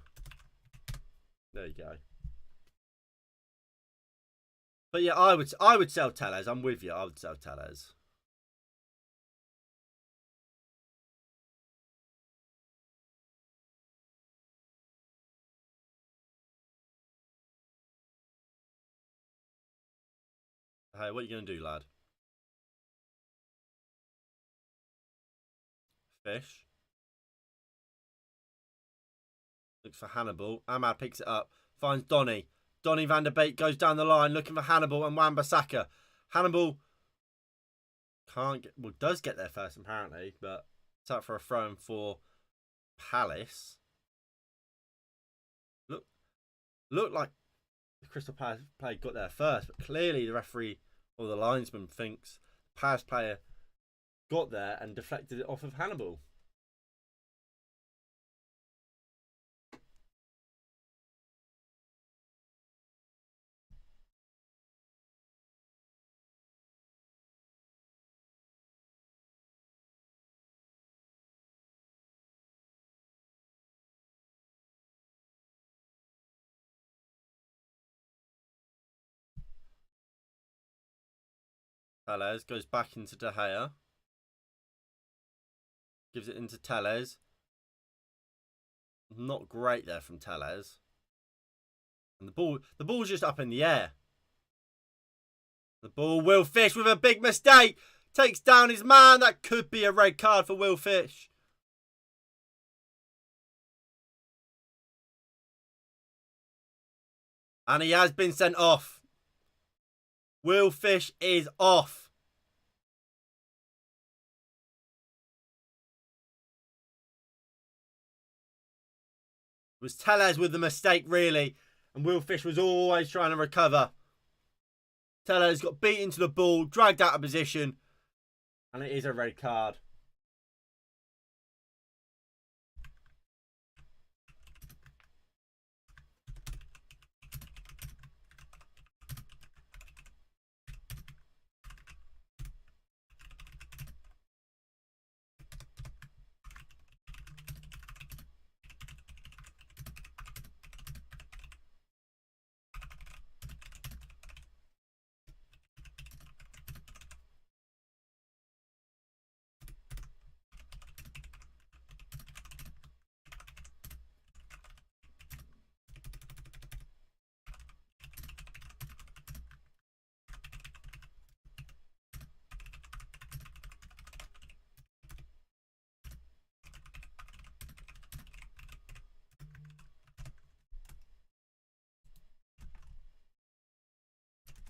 There you go. But yeah, I would sell Telles. I'm with you. I would sell Telles. Hey, what are you going to do, lad? Fish. Looks for Hannibal. Ahmad picks it up. Finds Donny. Donny van der Beek goes down the line looking for Hannibal and Wan-Bissaka. Hannibal does get there first apparently, but it's out for a throw-in for Palace. Look like the Crystal Palace player got there first, but clearly the referee or the linesman thinks the Palace player got there and deflected it off of Hannibal. Telles goes back into De Gea. Gives it into Telles. Not great there from Telles. And the ball's just up in the air. The ball, Will Fish with a big mistake. Takes down his man. That could be a red card for Will Fish. And he has been sent off. Will Fish is off. It was Tellez with the mistake, really. And Will Fish was always trying to recover. Tellez got beaten to the ball, dragged out of position. And it is a red card.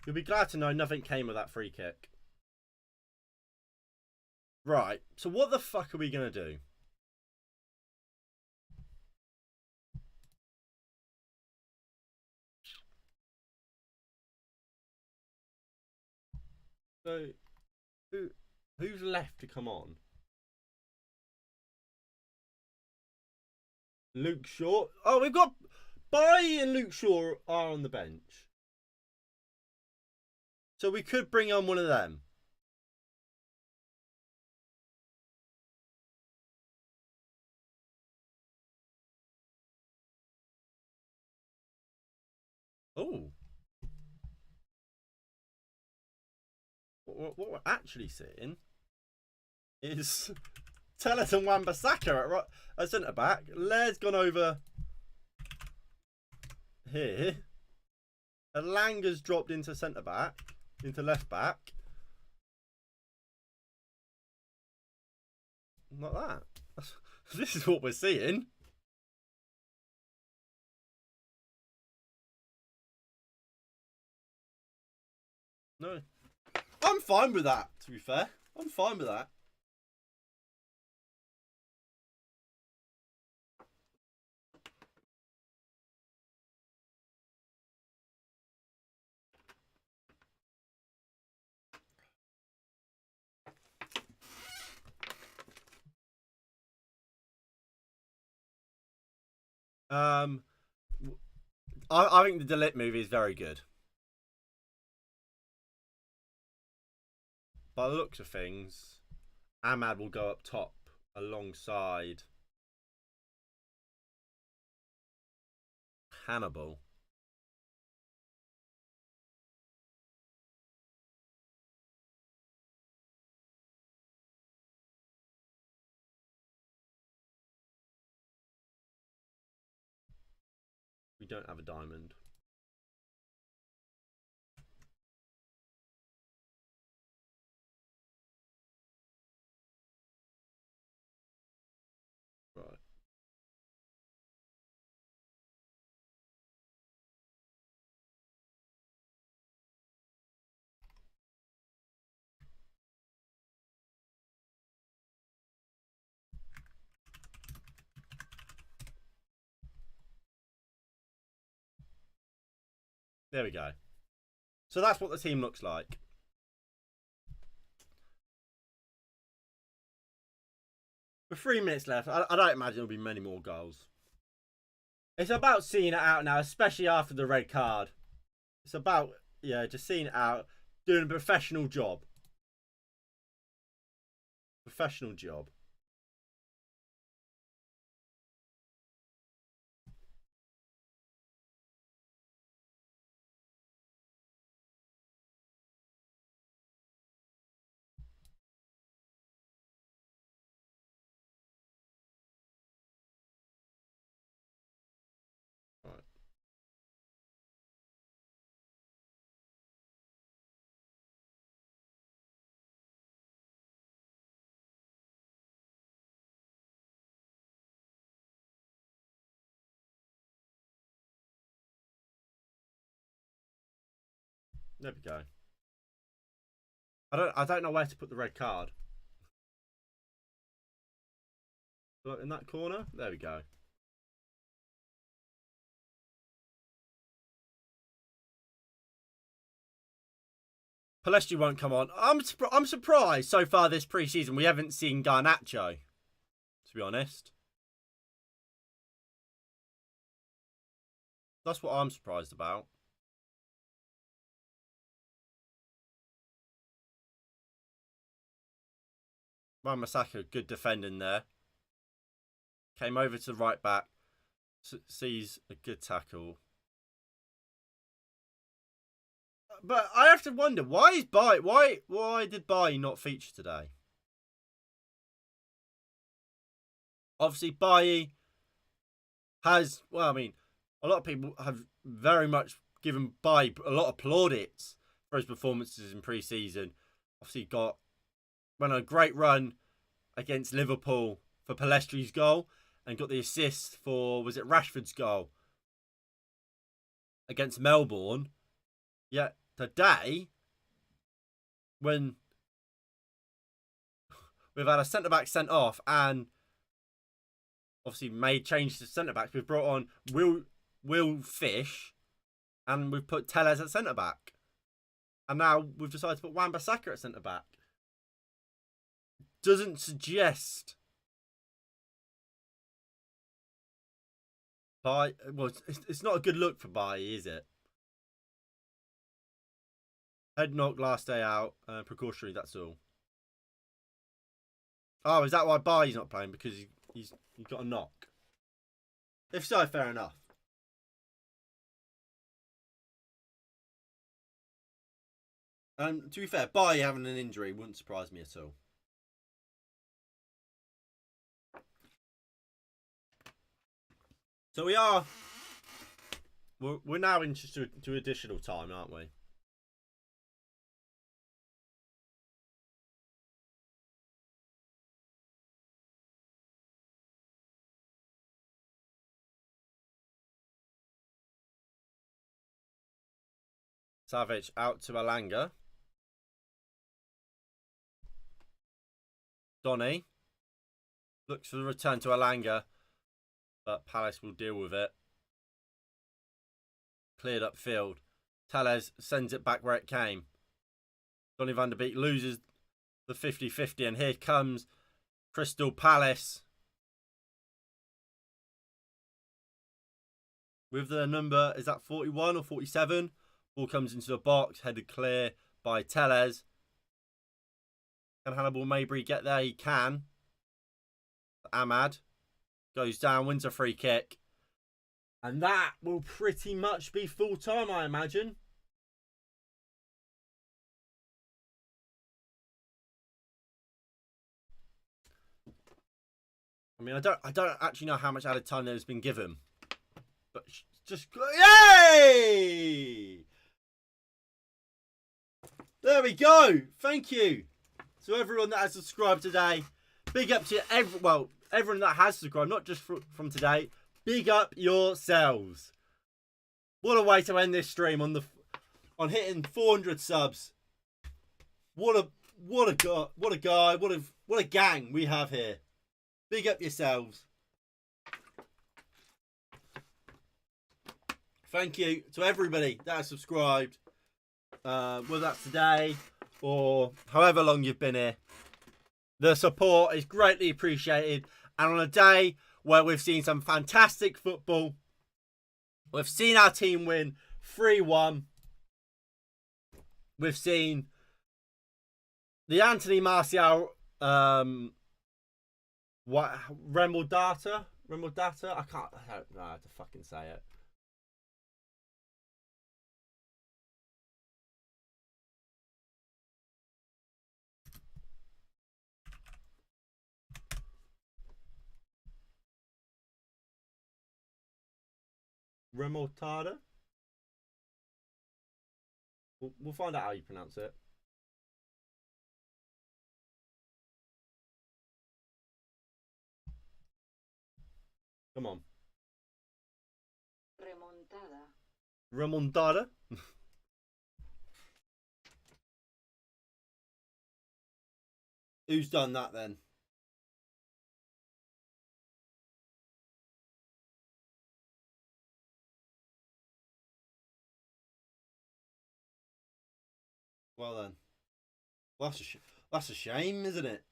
You'll be glad to know nothing came of that free kick. Right, so what the fuck are we going to do? So, who's left to come on? Luke Shaw. Oh, we've got Bailly and Luke Shaw are on the bench. So we could bring on one of them. Oh. What we're actually seeing is Tellez and Wan-Bissaka at centre back. Lair's gone over here. Alanga's dropped into centre back, into left back. Like that. This is what we're seeing. No. I'm fine with that, to be fair. I'm fine with that. I think the Delit movie is very good. By the looks of things, Ahmad will go up top alongside Hannibal. We don't have a diamond. Right. There we go. So that's what the team looks like. With 3 minutes left, I don't imagine there'll be many more goals. It's about seeing it out now, especially after the red card. It's about, yeah, just seeing it out, doing a professional job. Professional job. Right. There we go. I don't know where to put the red card. Look, in that corner? There we go. Palestri won't come on. I'm surprised so far this pre-season we haven't seen Garnacho, to be honest. That's what I'm surprised about. Wan-Bissaka, good defending there. Came over to the right back. Sees a good tackle. But I have to wonder, why did Bailly not feature today? Obviously, Bailly has, well, I mean, a lot of people have very much given Bailly a lot of plaudits for his performances in pre-season. Obviously, went on a great run against Liverpool for Palestri's goal and got the assist for, was it Rashford's goal against Melbourne? Yet today, when we've had a centre-back sent off and obviously made changes to centre-backs, we've brought on Will Fish and we've put Tellez at centre-back. And now we've decided to put Wan-Bissaka at centre-back. Doesn't suggest well, it's not a good look for Bailly, is it? Head knock last day out, precautionary, that's all. Oh, is that why Bailly's not playing? Because he's got a knock? If so, fair enough. To be fair, Bailly having an injury wouldn't surprise me at all. So we're now into additional time, aren't we? Savic out to Alanga. Donny looks for the return to Alanga, but Palace will deal with it. Cleared up field. Tellez sends it back where it came. Donny van der Beek loses the 50-50, and here comes Crystal Palace with the number, is that 41 or 47? Ball comes into the box, headed clear by Tellez. Can Hannibal Mabry get there? He can. Ahmad goes down, wins a free kick. And that will pretty much be full time, I imagine. I mean, I don't actually know how much added time there's been given. But just, yay! There we go. Thank you to everyone that has subscribed today. Big up to everyone that has subscribed, not just from today. Big up yourselves. What a way to end this stream on hitting 400 subs. What a guy, what a gang we have here. Big up yourselves. Thank you to everybody that has subscribed. Whether that's today or however long you've been here. The support is greatly appreciated. And on a day where we've seen some fantastic football, we've seen our team win 3-1. We've seen the Anthony Martial Remoldata. I don't know how to fucking say it. Remontada? We'll find out how you pronounce it. Come on. Remontada. Remontada? Who's done that then? Well then. Well, that's a shame, isn't it?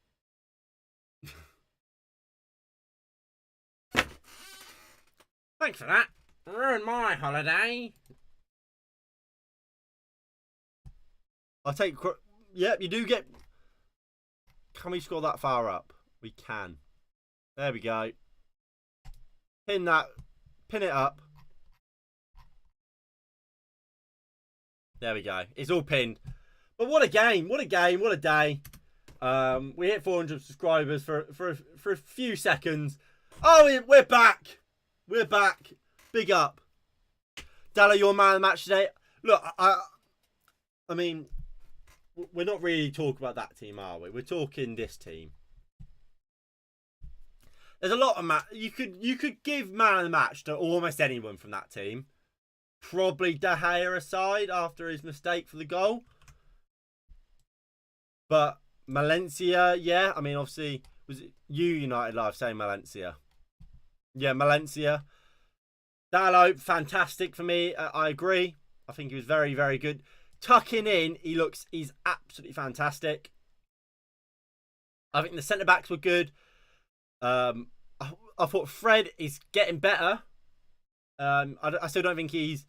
Thanks for that. Ruined my holiday. I'll take... Yep, you do get... Can we score that far up? We can. There we go. Pin that. Pin it up. There we go. It's all pinned. But what a game. What a game. What a day. We hit 400 subscribers for a few seconds. Oh, we're back. We're back. Big up. Dalla, your man of the match today. Look, I mean, we're not really talking about that team, are we? We're talking this team. There's a lot of you could give man of the match to almost anyone from that team. Probably De Gea aside after his mistake for the goal. But Valencia, yeah. I mean, obviously, was it you, United Live, saying Valencia? Yeah, Valencia. Dallo, fantastic for me. I agree. I think he was very, very good. Tucking in, he's absolutely fantastic. I think the centre-backs were good. I thought Fred is getting better. I still don't think he's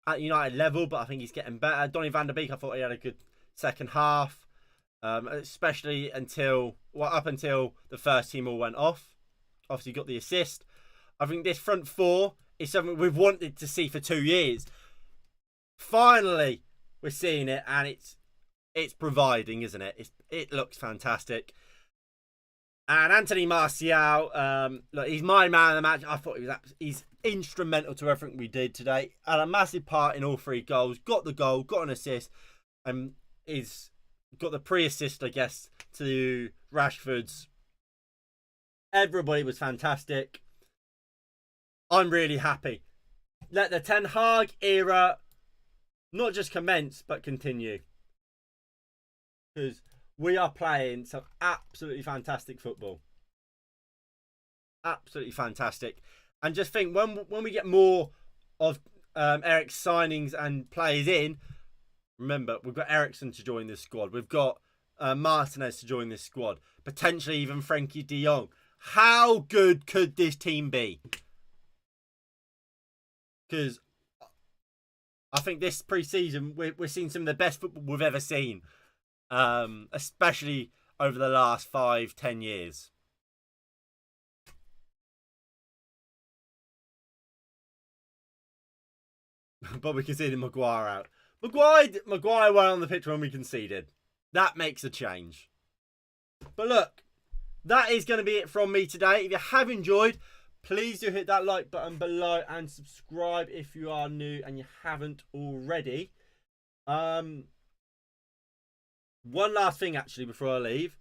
at United level, but I think he's getting better. Donny van der Beek, I thought he had a good second half. Especially up until the first team all went off. Obviously got the assist. I think this front four is something we've wanted to see for 2 years. Finally, we're seeing it, and it's providing, isn't it? It looks fantastic. And Anthony Martial, look, he's my man of the match. I thought he's instrumental to everything we did today. Had a massive part in all 3 goals. Got the goal, got an assist, and is got the pre-assist, I guess, to Rashford's. Everybody was fantastic. I'm really happy. Let the Ten Hag era not just commence, but continue. Because we are playing some absolutely fantastic football. Absolutely fantastic. And just think, when we get more of Eric's signings and players in, remember, we've got Eriksen to join this squad. We've got Martinez to join this squad. Potentially even Frankie de Jong. How good could this team be? Because I think this pre-season, we're seeing some of the best football we've ever seen. Especially over the last 5-10 years. But we conceded Maguire out. Maguire went on the pitch when we conceded. That makes a change. But look, that is going to be it from me today. If you have enjoyed, please do hit that like button below and subscribe if you are new and you haven't already. One last thing, actually, before I leave.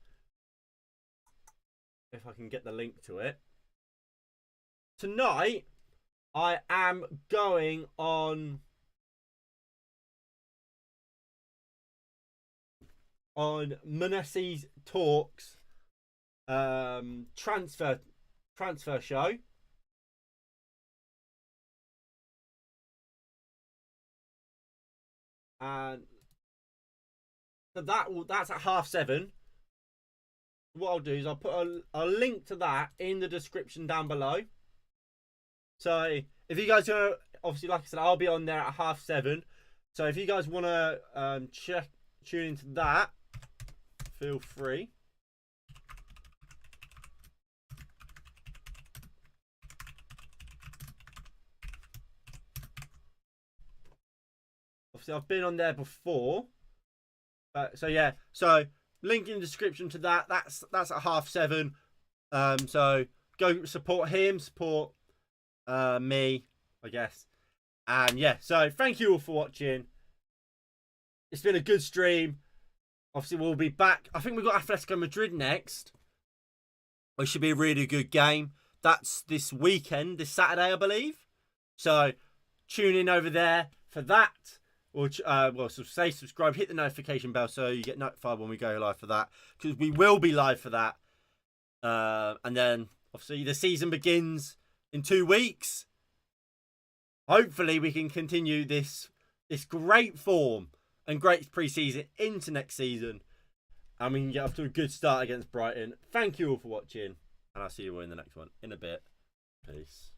If I can get the link to it. Tonight, I am going on Munassi's Talks transfer show. And so that's at 7:30. What I'll do is I'll put a link to that in the description down below. So if you guys are, obviously, like I said, I'll be on there at 7:30. So if you guys want to tune into that, feel free. Obviously, I've been on there before. So yeah, so link in the description to that. That's at 7:30. So go support him, support me, I guess. And yeah, so thank you all for watching. It's been a good stream. Obviously, we'll be back. I think we've got Atletico Madrid next, which should be a really good game. That's this weekend, this Saturday, I believe. So tune in over there for that. Or so say subscribe, hit the notification bell so you get notified when we go live for that, because we will be live for that. And then obviously the season begins in 2 weeks. Hopefully we can continue this great form and great pre-season into next season, and we can get off to a good start against Brighton. Thank you all for watching, and I'll see you all in the next one in a bit. Peace.